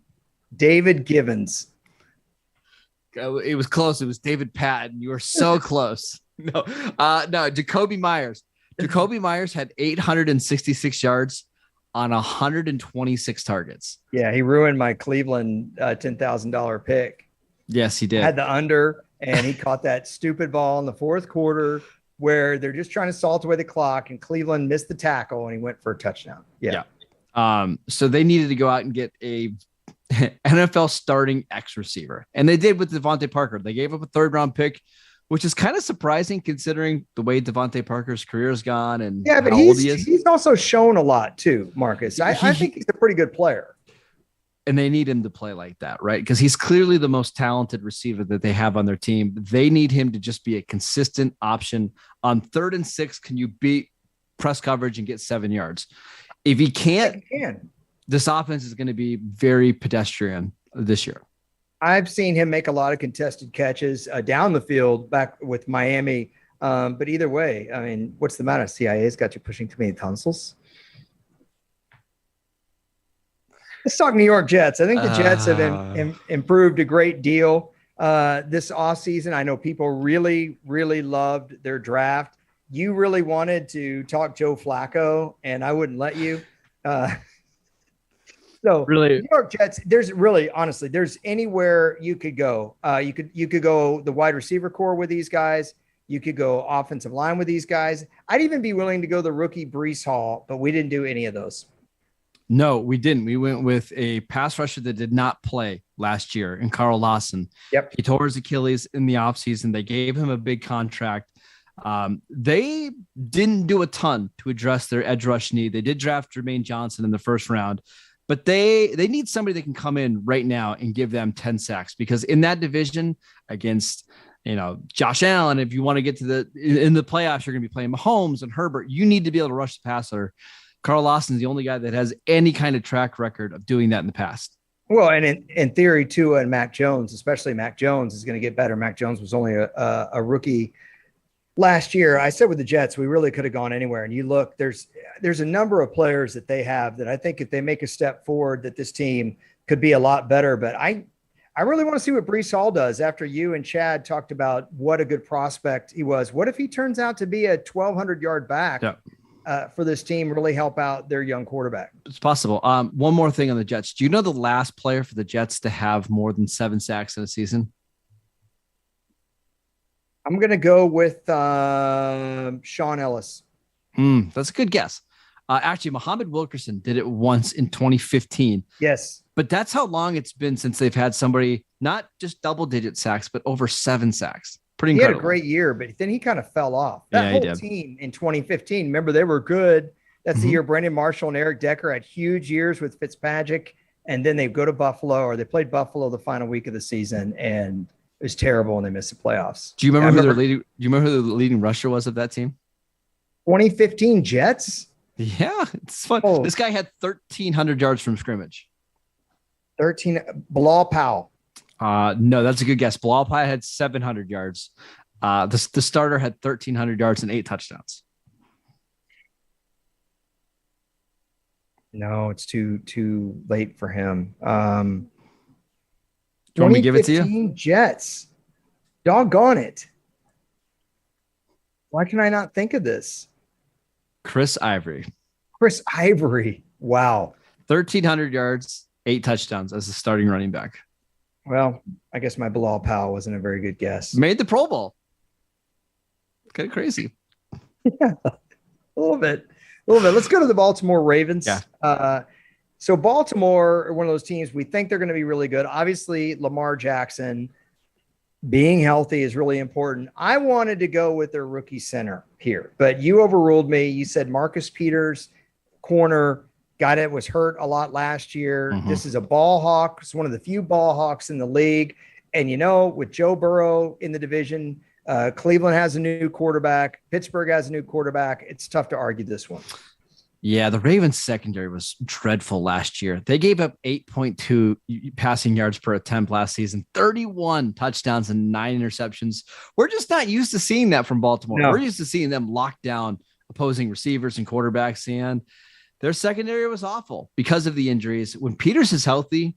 David Givens. It was close. It was David Patton. You were so close. No, Jacoby Myers. Jacoby Myers had 866 yards on 126 targets. Yeah, he ruined my Cleveland $10,000 pick. Yes, he did. Had the under, and he caught that stupid ball in the fourth quarter where they're just trying to salt away the clock, and Cleveland missed the tackle, and he went for a touchdown. Yeah. So they needed to go out and get a NFL starting X receiver. And they did with Devontae Parker. They gave up a 3rd-round pick which is kind of surprising considering the way Devontae Parker's career has gone and but how old he is. He's also shown a lot too, Marcus. I think he's a pretty good player. And they need him to play like that, right? Because he's clearly the most talented receiver that they have on their team. They need him to just be a consistent option. On 3rd and 6, can you beat press coverage and get 7 yards? If he can't, this offense is going to be very pedestrian this year. I've seen him make a lot of contested catches down the field back with Miami. But either way, I mean, what's the matter? CIA's got you pushing too many tonsils. Let's talk New York Jets. I think the Jets have improved a great deal this offseason. I know people really, really loved their draft. You really wanted to talk Joe Flacco, and I wouldn't let you. So really, New York Jets, there's really, honestly, there's anywhere you could go. You could go the wide receiver core with these guys. You could go offensive line with these guys. I'd even be willing to go the rookie Breece Hall, but we didn't do any of those. No, we didn't. We went with a pass rusher that did not play last year in Carl Lawson. Yep. He tore his Achilles in the offseason. They gave him a big contract. They didn't do a ton to address their edge rush need. They did draft Jermaine Johnson in the first round, but they need somebody that can come in right now and give them 10 sacks, because in that division against, Josh Allen, if you want to get to in the playoffs, you're going to be playing Mahomes and Herbert. You need to be able to rush the passer. Carl Lawson's the only guy that has any kind of track record of doing that in the past. Well, and in theory, Tua and Mac Jones, especially Mac Jones, is going to get better. Mac Jones was only a rookie last year. I said with the Jets, we really could have gone anywhere. And you look, there's a number of players that they have that I think if they make a step forward, that this team could be a lot better. But I really want to see what Breece Hall does after you and Chad talked about what a good prospect he was. What if he turns out to be a 1,200-yard back? Yeah. For this team, really help out their young quarterback? It's possible. One more thing on the Jets. Do you know the last player for the Jets to have more than 7 sacks in a season? I'm going to go with Sean Ellis. That's a good guess. Actually, Muhammad Wilkerson did it once in 2015. Yes. But that's how long it's been since they've had somebody not just double-digit sacks, but over 7 sacks. Pretty incredible. He had a great year, but then he kind of fell off. That whole team in 2015, remember, they were good. That's the year Brandon Marshall and Eric Decker had huge years with Fitzpatrick, and then they go to Buffalo, or they played Buffalo the final week of the season, and it was terrible, and they missed the playoffs. Do you remember who the leading rusher was of that team? 2015 Jets? Yeah, it's fun. Oh. This guy had 1,300 yards from scrimmage. Bilal Powell. No, that's a good guess. Bilal Powell had 700 yards. The starter had 1,300 yards and 8 touchdowns. No, it's too late for him. Do you want me to give it to you? Jets. Doggone it. Why can I not think of this? Chris Ivory. Wow. 1,300 yards, 8 touchdowns as a starting running back. Well, I guess my Bilal Powell wasn't a very good guess. Made the Pro Bowl. Kind of crazy. Yeah, a little bit. Let's go to the Baltimore Ravens. Yeah. So Baltimore are one of those teams we think they're going to be really good. Obviously, Lamar Jackson being healthy is really important. I wanted to go with their rookie center here, but you overruled me. You said Marcus Peters, corner, guy that was hurt a lot last year. This is a ball hawk. It's one of the few ball hawks in the league. And, with Joe Burrow in the division, Cleveland has a new quarterback. Pittsburgh has a new quarterback. It's tough to argue this one. Yeah, the Ravens secondary was dreadful last year. They gave up 8.2 passing yards per attempt last season, 31 touchdowns and 9 interceptions. We're just not used to seeing that from Baltimore. No. We're used to seeing them lock down opposing receivers and quarterbacks, and their secondary was awful because of the injuries. When Peters is healthy,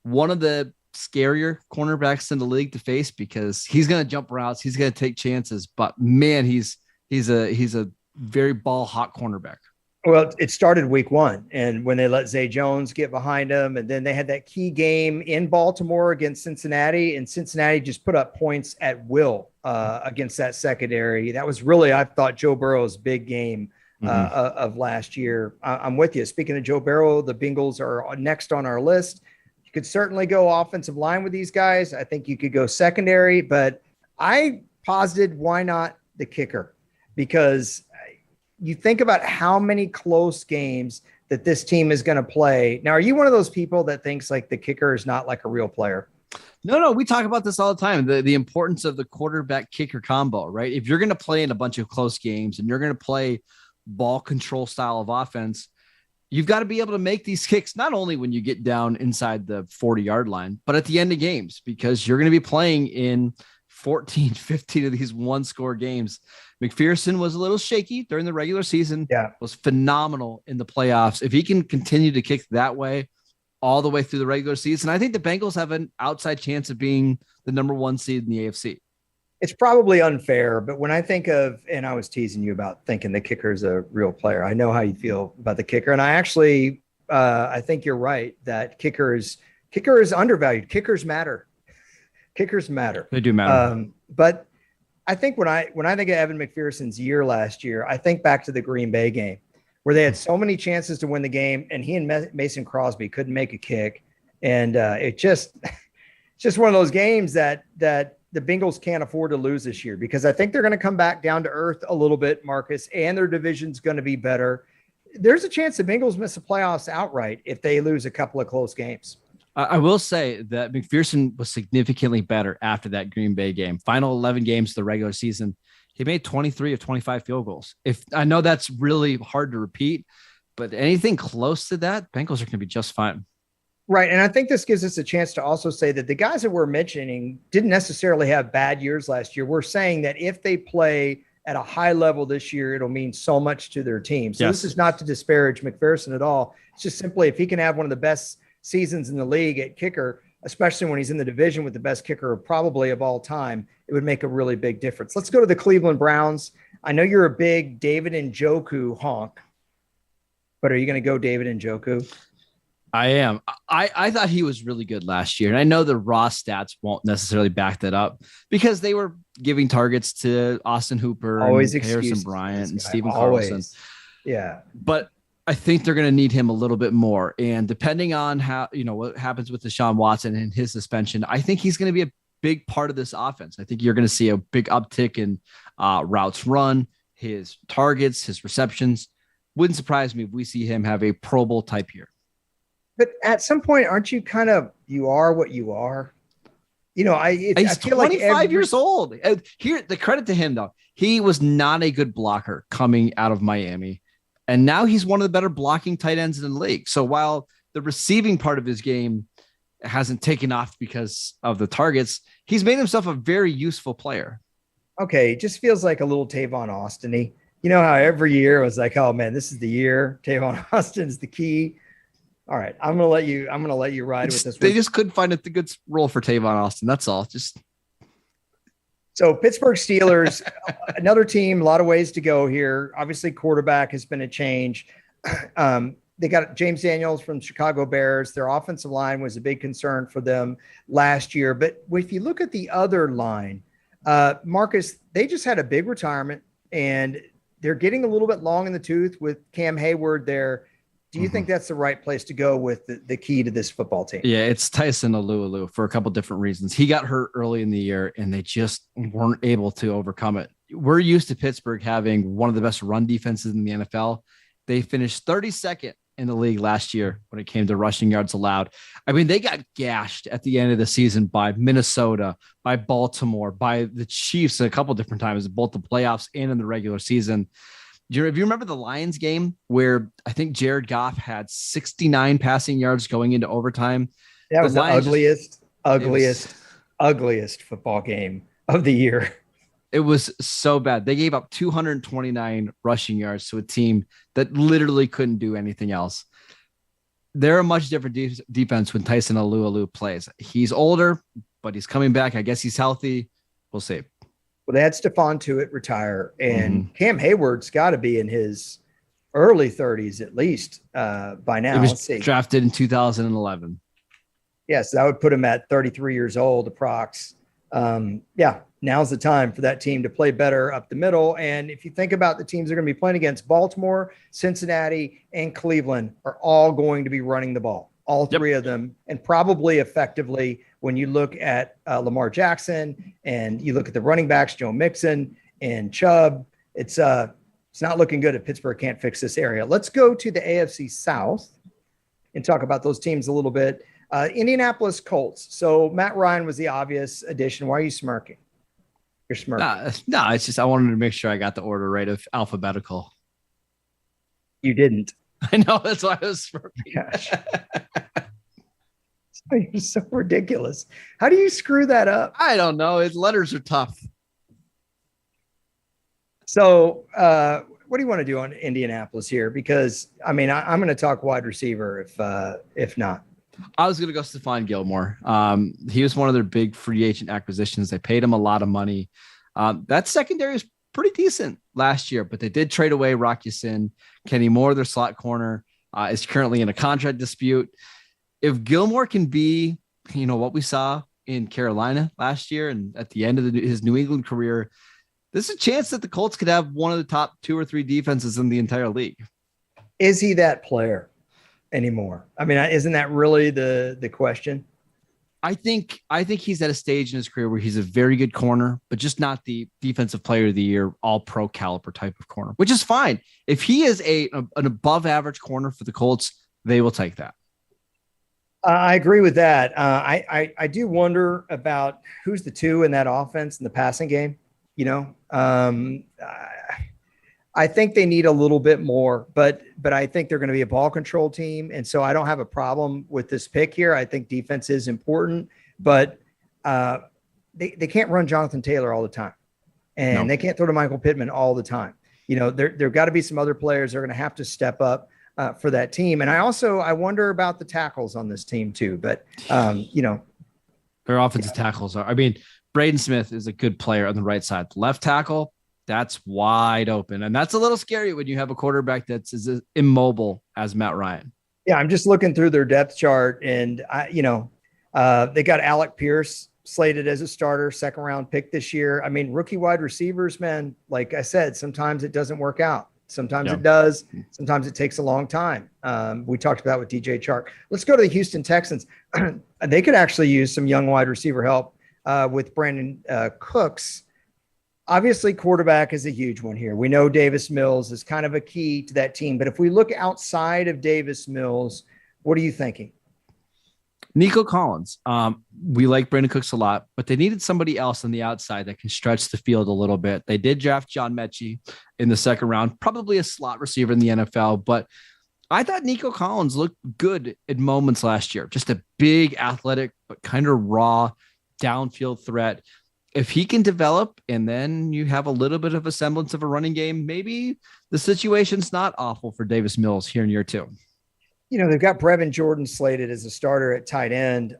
one of the scarier cornerbacks in the league to face, because he's going to jump routes, he's going to take chances, but man, he's a very ball hawk cornerback. Well, it started week 1, and when they let Zay Jones get behind him, and then they had that key game in Baltimore against Cincinnati, and Cincinnati just put up points at will against that secondary. That was really, I thought, Joe Burrow's big game of last year. I'm with you. Speaking of Joe Burrow, the Bengals are next on our list. You could certainly go offensive line with these guys. I think you could go secondary, but I posited, why not the kicker? Because you think about how many close games that this team is going to play. Now, are you one of those people that thinks like the kicker is not like a real player? No, we talk about this all the time. The importance of the quarterback kicker combo, right? If you're going to play in a bunch of close games and you're going to play ball control style of offense, you've got to be able to make these kicks, not only when you get down inside the 40-yard line, but at the end of games, because you're going to be playing in 14, 15 of these one-score games. McPherson was a little shaky during the regular season, was phenomenal in the playoffs. If he can continue to kick that way all the way through the regular season, I think the Bengals have an outside chance of being the number 1 seed in the AFC. It's probably unfair, but when I think of, and I was teasing you about thinking the kicker is a real player, I know how you feel about the kicker. And I actually, I think you're right that kicker is undervalued. Kickers matter. Kickers matter. They do matter. But I think when I think of Evan McPherson's year last year, I think back to the Green Bay game where they had so many chances to win the game and he and Mason Crosby couldn't make a kick. And it's just one of those games that the Bengals can't afford to lose this year, because I think they're going to come back down to earth a little bit, Marcus, and their division's going to be better. There's a chance the Bengals miss the playoffs outright if they lose a couple of close games. I will say that McPherson was significantly better after that Green Bay game. Final 11 games of the regular season, he made 23 of 25 field goals. If I know that's really hard to repeat, but anything close to that, Bengals are going to be just fine. Right. And I think this gives us a chance to also say that the guys that we're mentioning didn't necessarily have bad years last year. We're saying that if they play at a high level this year, it'll mean so much to their team. So This is not to disparage McPherson at all. It's just simply if he can have one of the best seasons in the league at kicker, especially when he's in the division with the best kicker probably of all time, it would make a really big difference. Let's go to the Cleveland Browns. I know you're a big David Njoku honk, but are you going to go David Njoku? I am. I thought he was really good last year. And I know the raw stats won't necessarily back that up because they were giving targets to Austin Hooper, and Harrison Bryant, and Stephen Carlson. Yeah. But I think they're going to need him a little bit more. And depending on how, what happens with Deshaun Watson and his suspension, I think he's going to be a big part of this offense. I think you're going to see a big uptick in routes run, his targets, his receptions. Wouldn't surprise me if we see him have a Pro Bowl type year. But at some point, aren't you you are what you are? He's I feel 25 like years old. Here, the credit to him, though, he was not a good blocker coming out of Miami. And now he's one of the better blocking tight ends in the league. So while the receiving part of his game hasn't taken off because of the targets, he's made himself a very useful player. Okay. It just feels like a little Tavon Austin-y. You know how every year it was like, oh man, this is the year. Tavon Austin's the key. All right, I'm gonna let you ride with this. They just couldn't find a good role for Tavon Austin. That's all. So Pittsburgh Steelers, another team, a lot of ways to go here. Obviously, quarterback has been a change. They got James Daniels from Chicago Bears. Their offensive line was a big concern for them last year. But if you look at the other line, Marcus, they just had a big retirement, and they're getting a little bit long in the tooth with Cam Hayward there. Do you think that's the right place to go with the key to this football team? Yeah, it's Tyson Olulou for a couple different reasons. He got hurt early in the year, and they just weren't able to overcome it. We're used to Pittsburgh having one of the best run defenses in the NFL. They finished 32nd in the league last year when it came to rushing yards allowed. I mean, they got gashed at the end of the season by Minnesota, by Baltimore, by the Chiefs a couple different times, both the playoffs and in the regular season. If you remember the Lions game where I think Jared Goff had 69 passing yards going into overtime. That was the ugliest football game of the year. It was so bad. They gave up 229 rushing yards to a team that literally couldn't do anything else. They're a much different defense when Tyson Olulou plays. He's older, but he's coming back. I guess he's healthy. We'll see. Well, they had Stephon Tuitt retire, and Cam Hayward's got to be in his early 30s at least by now. He was drafted in 2011. Yes, that would put him at 33 years old, approx. Now's the time for that team to play better up the middle. And if you think about the teams that are going to be playing against, Baltimore, Cincinnati, and Cleveland are all going to be running the ball. all three of them, and probably effectively when you look at Lamar Jackson and you look at the running backs, Joe Mixon and Chubb. It's not looking good if Pittsburgh can't fix this area. Let's go to the AFC South and talk about those teams a little bit. Indianapolis Colts. So Matt Ryan was the obvious addition. Why are you smirking? You're smirking. No, it's just I wanted to make sure I got the order right of alphabetical. You didn't. I know, that's why I was smirking. Gosh. You're so ridiculous. How do you screw that up? I don't know. Letters are tough. So what do you want to do on Indianapolis here? Because, I mean, I'm going to talk wide receiver if not. I was going to go Stefan Gilmore. He was one of their big free agent acquisitions. They paid him a lot of money. That secondary is pretty decent last year, but they did trade away Rock Ya-Sin. Kenny Moore, their slot corner, is currently in a contract dispute. If Gilmore can be, what we saw in Carolina last year and at the end of his New England career, there's a chance that the Colts could have one of the top 2 or 3 defenses in the entire league. Is he that player anymore? I mean, isn't that really the question? I think he's at a stage in his career where he's a very good corner, but just not the defensive player of the year, all pro caliber type of corner, which is fine. If he is an above average corner for the Colts, they will take that. I agree with that. I do wonder about who's the 2 in that offense in the passing game. I think they need a little bit more, but I think they're going to be a ball control team. And so I don't have a problem with this pick here. I think defense is important, but they can't run Jonathan Taylor all the time, and they can't throw to Michael Pittman all the time. There've got to be some other players that are going to have to step up for that team. And I wonder about the tackles on this team too, but their offensive tackles are, Braden Smith is a good player on the right side. The left tackle, that's wide open. And that's a little scary when you have a quarterback that's as immobile as Matt Ryan. Yeah, I'm just looking through their depth chart, and they got Alec Pierce slated as a starter, 2nd round pick this year. I mean, rookie wide receivers, man, like I said, sometimes it doesn't work out. Sometimes it does. Sometimes it takes a long time. We talked about with DJ Chark. Let's go to the Houston Texans. They could actually use some young wide receiver help with Brandon Cooks. Obviously, quarterback is a huge one here. We know Davis Mills is kind of a key to that team. But if we look outside of Davis Mills, what are you thinking? Nico Collins. We like Brandon Cooks a lot, but they needed somebody else on the outside that can stretch the field a little bit. They did draft John Mechie in the 2nd round, probably a slot receiver in the NFL, but I thought Nico Collins looked good in moments last year. Just a big, athletic, but kind of raw downfield threat. If he can develop and then you have a little bit of a semblance of a running game, maybe the situation's not awful for Davis Mills here in year 2. They've got Brevin Jordan slated as a starter at tight end.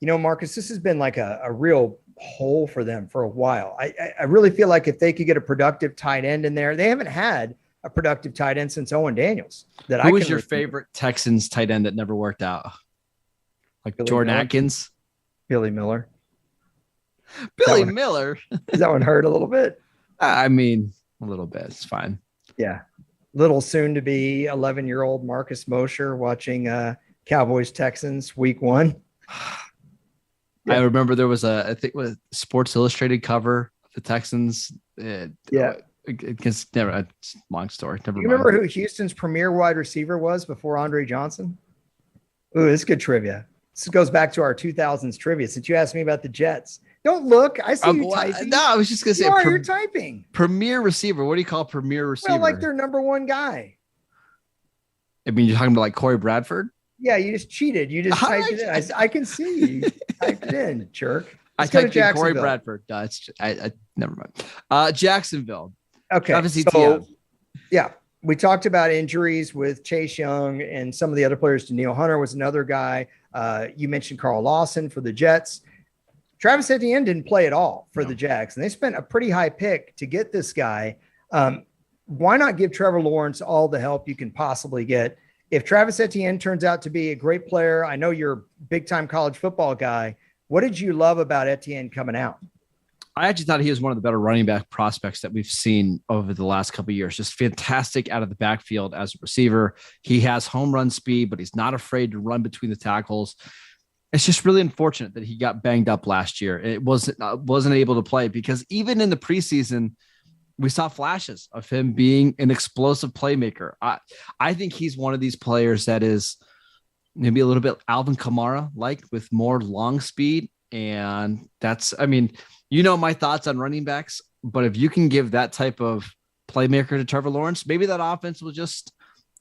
Marcus, this has been like a real hole for them for a while. I really feel like if they could get a productive tight end in there, they haven't had a productive tight end since Owen Daniels. Who was your favorite Texans tight end that never worked out? Like Billy Jordan Miller? Atkins? Billy Miller. Billy Miller. Does that one hurt a little bit? A little bit. It's fine. Yeah. Little soon to be 11-year-old Marcus Mosher watching Cowboys Texans week 1. I remember there was I think it was Sports Illustrated cover of the Texans. It's never a long story. Never you remember who Houston's premier wide receiver was before Andre Johnson? Ooh, this is good trivia. This goes back to our 2000s trivia. Since you asked me about the Jets, don't look. I see you typing. No, I was just gonna say you're typing. Premier receiver. What do you call premier receiver? Well, like their number 1 guy. You're talking about like Corey Bradford? Yeah, you just cheated. You just typed it in. I can see you typed it in, jerk. I typed in Corey Bradford. No, I never mind. Jacksonville. Okay. So, yeah, we talked about injuries with Chase Young and some of the other players. Daniil Hunter was another guy. You mentioned Carl Lawson for the Jets. Travis Etienne didn't play at all for the Jags, and they spent a pretty high pick to get this guy. Why not give Trevor Lawrence all the help you can possibly get? If Travis Etienne turns out to be a great player, I know you're a big-time college football guy. What did you love about Etienne coming out? I actually thought he was one of the better running back prospects that we've seen over the last couple of years. Just fantastic out of the backfield as a receiver. He has home run speed, but he's not afraid to run between the tackles. It's just really unfortunate that he got banged up last year. It wasn't able to play because even in the preseason, we saw flashes of him being an explosive playmaker. I think he's one of these players that is maybe a little bit Alvin Kamara like with more long speed. And my thoughts on running backs, but if you can give that type of playmaker to Trevor Lawrence, maybe that offense will just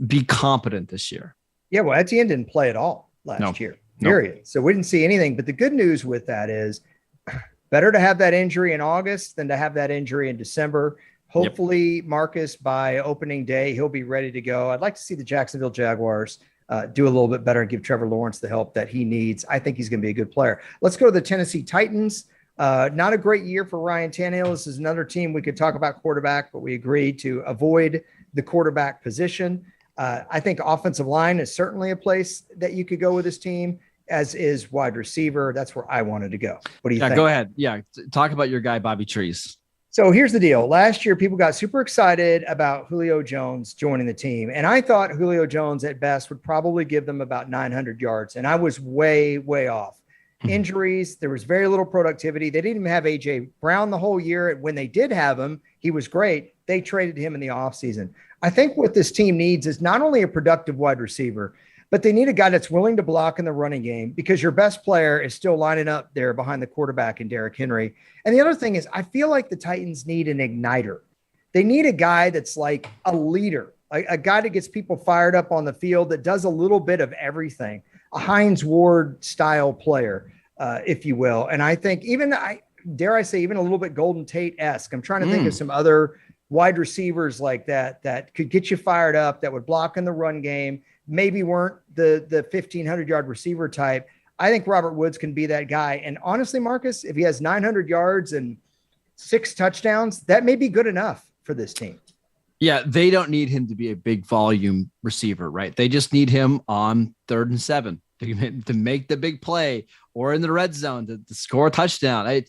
be competent this year. Yeah. Well, Etienne didn't play at all last year, period. Nope. So we didn't see anything, but the good news with that is better to have that injury in August than to have that injury in December. Hopefully Marcus by opening day, he'll be ready to go. I'd like to see the Jacksonville Jaguars do a little bit better and give Trevor Lawrence the help that he needs. I think he's going to be a good player. Let's go to the Tennessee Titans. Not a great year for Ryan Tannehill. This is another team we could talk about quarterback, but we agreed to avoid the quarterback position. I think offensive line is certainly a place that you could go with this team, as is wide receiver. That's where I wanted to go. What do you think? Go ahead. Yeah. Talk about your guy, Bobby Trees. So here's the deal. Last year, people got super excited about Julio Jones joining the team. And I thought Julio Jones at best would probably give them about 900 yards. And I was way, way off. Injuries, there was very little productivity. They didn't even have A.J. Brown the whole year. When they did have him, he was great. They traded him in the offseason. I think what this team needs is not only a productive wide receiver, but they need a guy that's willing to block in the running game because your best player is still lining up there behind the quarterback in Derrick Henry. And the other thing is I feel like the Titans need an igniter. They need a guy that's like a leader, a guy that gets people fired up on the field, that does a little bit of everything, a Hines Ward style player, if you will. And I think even a little bit Golden Tate-esque. I'm trying to think of some other wide receivers like that could get you fired up, that would block in the run game, maybe weren't the 1,500-yard receiver type. I think Robert Woods can be that guy. And honestly, Marcus, if he has 900 yards and 6 touchdowns, that may be good enough for this team. Yeah, they don't need him to be a big volume receiver, right? They just need him on 3rd and 7 to make the big play or in the red zone to score a touchdown.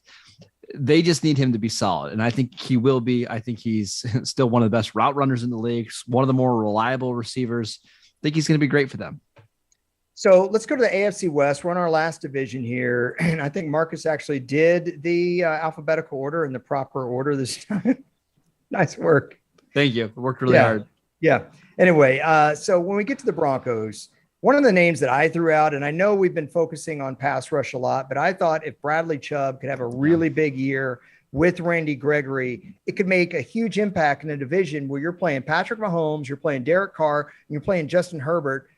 They just need him to be solid. And I think he will be. I think he's still one of the best route runners in the league, one of the more reliable receivers. I think he's going to be great for them. So let's go to the AFC West. We're on our last division here. And I think Marcus actually did the alphabetical order in the proper order this time. Nice work. Thank you. It worked really hard. Yeah. Anyway, so when we get to the Broncos, one of the names that I threw out, and I know we've been focusing on pass rush a lot, but I thought if Bradley Chubb could have a really big year with Randy Gregory, it could make a huge impact in a division where you're playing Patrick Mahomes, you're playing Derek Carr, and you're playing Justin Herbert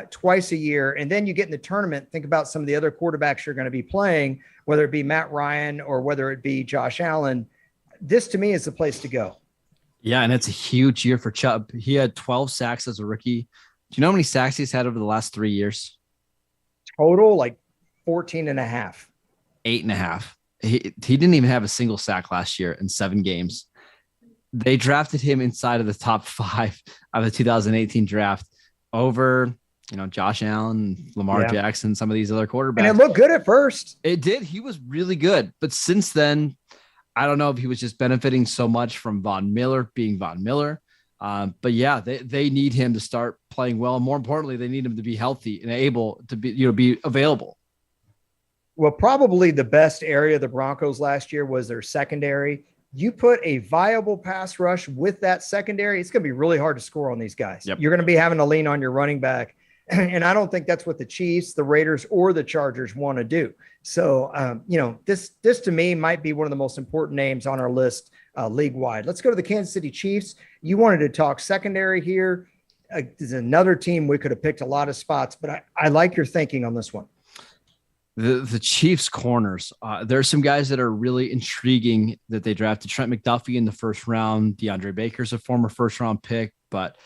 twice a year. And then you get in the tournament, think about some of the other quarterbacks you're going to be playing, whether it be Matt Ryan or whether it be Josh Allen. This to me is the place to go. Yeah, and it's a huge year for Chubb. He had 12 sacks as a rookie. Do you know how many sacks he's had over the last 3 years? Total, like 14 and a half. 8.5. He didn't even have a single sack last year in 7 games. They drafted him inside of the top 5 of the 2018 draft over, Josh Allen, Lamar Jackson, some of these other quarterbacks. And it looked good at first. It did. He was really good. But since then, I don't know if he was just benefiting so much from Von Miller being Von Miller. But yeah, they need him to start playing well. And more importantly, they need him to be healthy and able to be available. Well, probably the best area of the Broncos last year was their secondary. You put a viable pass rush with that secondary, it's going to be really hard to score on these guys. Yep. You're going to be having to lean on your running back. And I don't think that's what the Chiefs, the Raiders, or the Chargers want to do. So, this to me might be one of the most important names on our list league-wide. Let's go to the Kansas City Chiefs. You wanted to talk secondary here. There's another team we could have picked a lot of spots, but I like your thinking on this one. The Chiefs corners, there's some guys that are really intriguing that they drafted. Trent McDuffie in the first round. DeAndre Baker's a former first-round pick, but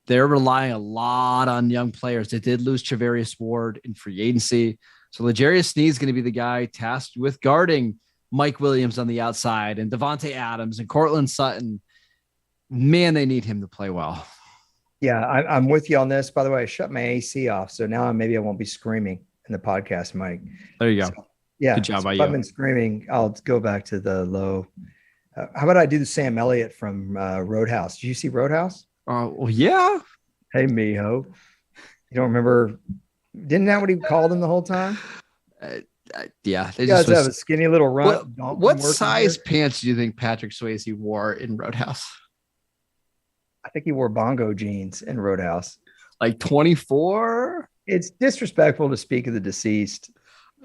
they're relying a lot on young players. They did lose Charvarius Ward in free agency. So L'Jarius Sneed is going to be the guy tasked with guarding Mike Williams on the outside and Devontae Adams and Cortland Sutton. Man, they need him to play well. Yeah, I'm with you on this. By the way, I shut my AC off, so now maybe I won't be screaming in the podcast, Mike. There you go. Yeah. Good job So by if you. I've been screaming, I'll go back to the low. How about I do the Sam Elliott from Roadhouse? Did you see Roadhouse? Well, yeah. Hey, mijo. You don't remember? Didn't that what he called him the whole time? Yeah. They You just guys have a was. skinny little runt. What size pants do you think Patrick Swayze wore in Roadhouse? I think he wore bongo jeans in Roadhouse. Like 24? It's disrespectful to speak of the deceased.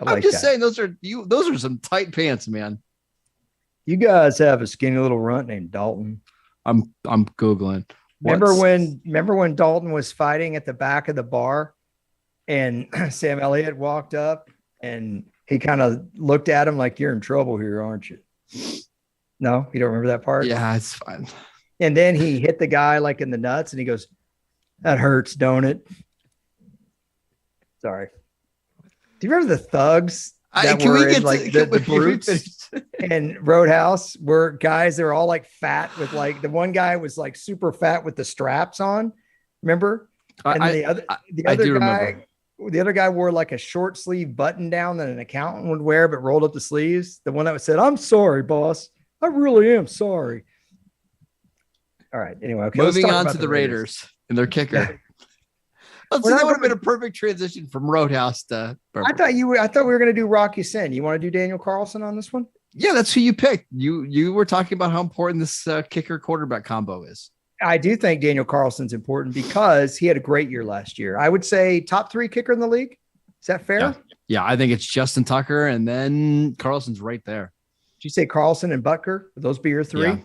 I'm just saying those are some tight pants, man. You guys have a skinny little runt named Dalton. I'm Googling. Remember when Dalton was fighting at the back of the bar and Sam Elliott walked up and he kind of looked at him like, you're in trouble here, aren't you? No, you don't remember that part? Yeah, it's fine. And then he hit the guy like in the nuts and he goes, that hurts, don't it? Sorry. Do you remember the thugs that were in like the brutes and Roadhouse were guys that were all like fat with like the one guy was like super fat with the straps on. Remember? And the other guy wore like a short sleeve button down that an accountant would wear, but rolled up the sleeves. The one that said, I'm sorry, boss. I really am sorry. All right. Anyway, okay. Moving on to the Raiders and their kicker. Yeah. That would have been a perfect transition from Roadhouse to. I thought we were going to do Rocky Sin. You want to do Daniel Carlson on this one? Yeah, that's who you picked. You were talking about how important this kicker quarterback combo is. I do think Daniel Carlson's important because he had a great year last year. I would say top 3 kicker in the league. Is that fair? Yeah, I think it's Justin Tucker and then Carlson's right there. Did you say Carlson and Butker? Would those be your 3?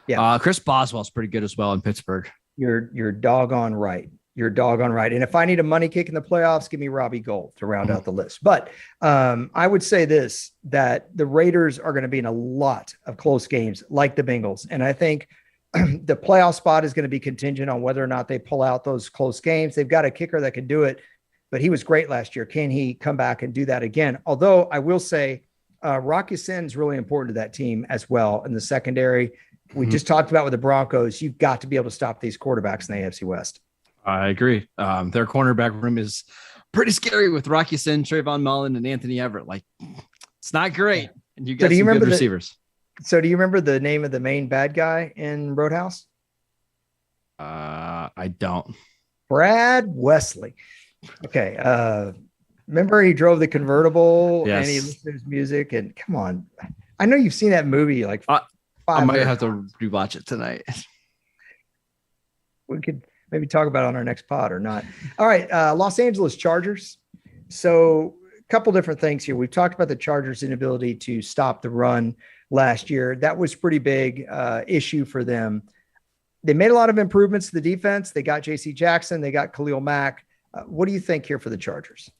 Yeah. Chris Boswell's pretty good as well in Pittsburgh. You're doggone right. You're doggone right. And if I need a money kick in the playoffs, give me Robbie Gould to round out the list. But I would say this, that the Raiders are going to be in a lot of close games like the Bengals. And I think the playoff spot is going to be contingent on whether or not they pull out those close games. They've got a kicker that can do it, but he was great last year. Can he come back and do that again? Although I will say Rocky Sin is really important to that team as well in the secondary. We just talked about with the Broncos, you've got to be able to stop these quarterbacks in the AFC West. I agree. Their cornerback room is pretty scary with Rocky Sin, Trayvon Mullen, and Anthony Everett. Like, it's not great. And you got some good receivers. So do you remember the name of the main bad guy in Roadhouse? I don't. Brad Wesley. Okay. Remember he drove the convertible and he listened to his music and come on. I know you've seen that movie like I might have to rewatch it tonight. We could maybe talk about it on our next pod or not. All right. Los Angeles Chargers. So a couple different things here. We've talked about the Chargers' inability to stop the run last year. That was pretty big issue for them. They made a lot of improvements to the defense. They got JC Jackson. They got Khalil Mack. What do you think here for the Chargers?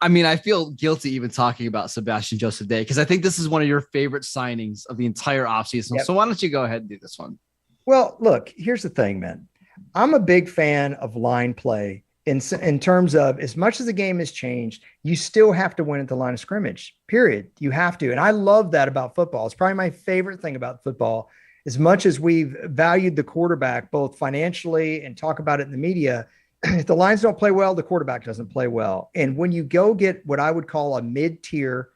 I mean, I feel guilty even talking about Sebastian Joseph Day because I think this is one of your favorite signings of the entire offseason. Yep. So why don't you go ahead and do this one? Well, look, here's the thing, man. I'm a big fan of line play in terms of as much as the game has changed, you still have to win at the line of scrimmage, period. You have to. And I love that about football. It's probably my favorite thing about football. As much as we've valued the quarterback, both financially and talk about it in the media, if the lines don't play well, the quarterback doesn't play well. And when you go get what I would call a mid-tier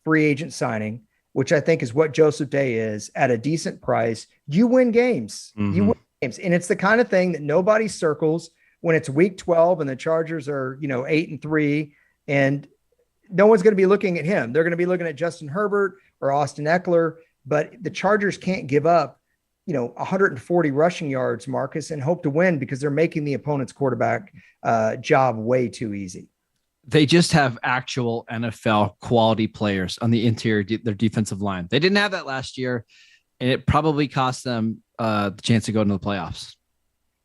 free agent signing, which I think is what Joseph Day is at a decent price, you win games. Mm-hmm. You win games. And it's the kind of thing that nobody circles when it's week 12 and the Chargers are, 8-3 and no one's going to be looking at him. They're going to be looking at Justin Herbert or Austin Eckler, but the Chargers can't give up, 140 rushing yards, Marcus, and hope to win because they're making the opponent's quarterback job way too easy. They just have actual NFL quality players on the interior, their defensive line. They didn't have that last year, and it probably cost them the chance to go into the playoffs.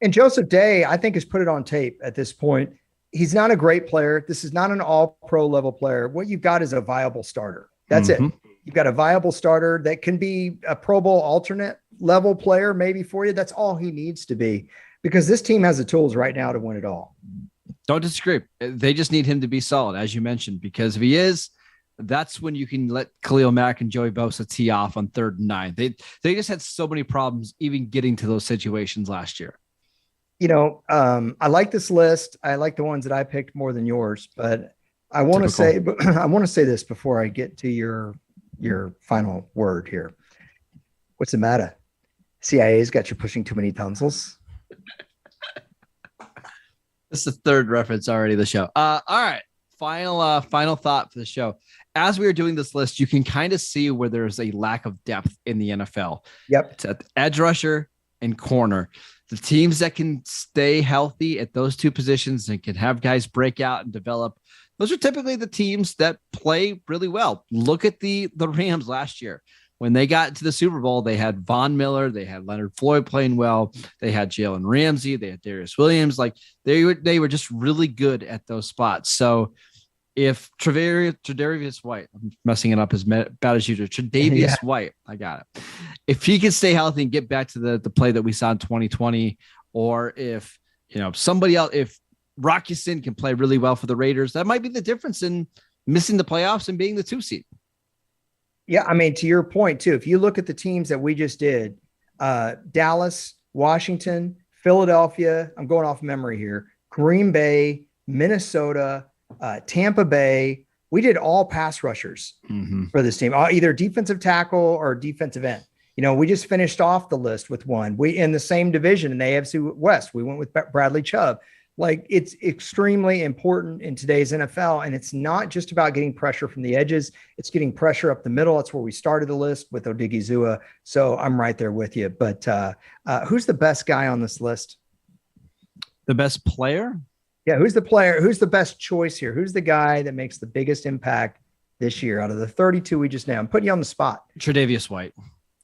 And Joseph Day, I think, has put it on tape at this point. He's not a great player. This is not an all-pro level player. What you've got is a viable starter. That's it. You've got a viable starter that can be a Pro Bowl alternate level player maybe for you. That's all he needs to be because this team has the tools right now to win it all. Don't disagree. They just need him to be solid, as you mentioned, because if he is, that's when you can let Khalil Mack and Joey Bosa tee off on 3rd and 9. They just had so many problems even getting to those situations last year. I like this list. I like the ones that I picked more than yours, but I want to say, but I want to say this before I get to your final word here. What's the matter? CIA's got you pushing too many tonsils. This is the third reference already of the show. All right. Final thought for the show. As we were doing this list, you can kind of see where there's a lack of depth in the NFL. Yep. It's at edge rusher and corner. The teams that can stay healthy at those two positions and can have guys break out and develop, those are typically the teams that play really well. Look at the Rams last year. When they got to the Super Bowl, they had Von Miller, they had Leonard Floyd playing well, they had Jalen Ramsey, they had Darius Williams. Like they were just really good at those spots. So if Tredavious White, I'm messing it up as bad as usual, Tredavious White, I got it. If he can stay healthy and get back to the play that we saw in 2020, or if somebody else, if Rocky Sin can play really well for the Raiders, that might be the difference in missing the playoffs and being the 2 seed. Yeah, I mean, to your point too, if you look at the teams that we just did, Dallas, Washington, Philadelphia, I'm going off memory here, Green Bay, Minnesota, Tampa Bay, we did all pass rushers for this team, either defensive tackle or defensive end. We just finished off the list with one. We in the same division in the AFC West, we went with Bradley Chubb. Like, it's extremely important in today's NFL, and it's not just about getting pressure from the edges. It's getting pressure up the middle. That's where we started the list with Odigizua. So I'm right there with you. But who's the best guy on this list? The best player? Yeah, who's the player? Who's the best choice here? Who's the guy that makes the biggest impact this year out of the 32 we just named? I'm putting you on the spot. Tredavious White.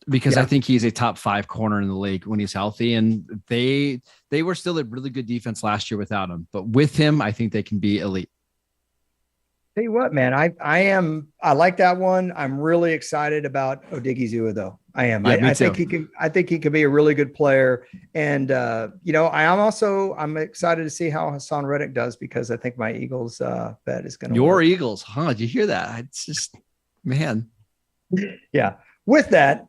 Because I think he's a top 5 corner in the league when he's healthy, and they were still a really good defense last year without him. But with him, I think they can be elite. Tell you what, man, I like that one. I'm really excited about Odigizua, though. I am. Yeah, I think he can be a really good player. And I'm excited to see how Hassan Reddick does, because I think my Eagles bet is going to work. Eagles, huh? Did you hear that? It's just, man. Yeah. With that,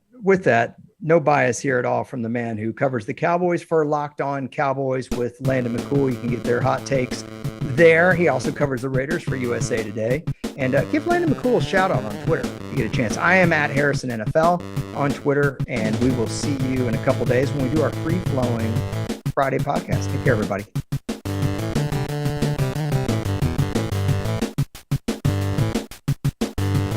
no bias here at all from the man who covers the Cowboys for Locked On Cowboys with Landon McCool. You can get their hot takes there. He also covers the Raiders for USA Today. And give Landon McCool a shout out on Twitter if you get a chance. I am at Harrison NFL on Twitter, and we will see you in a couple days when we do our free flowing Friday podcast. Take care, everybody.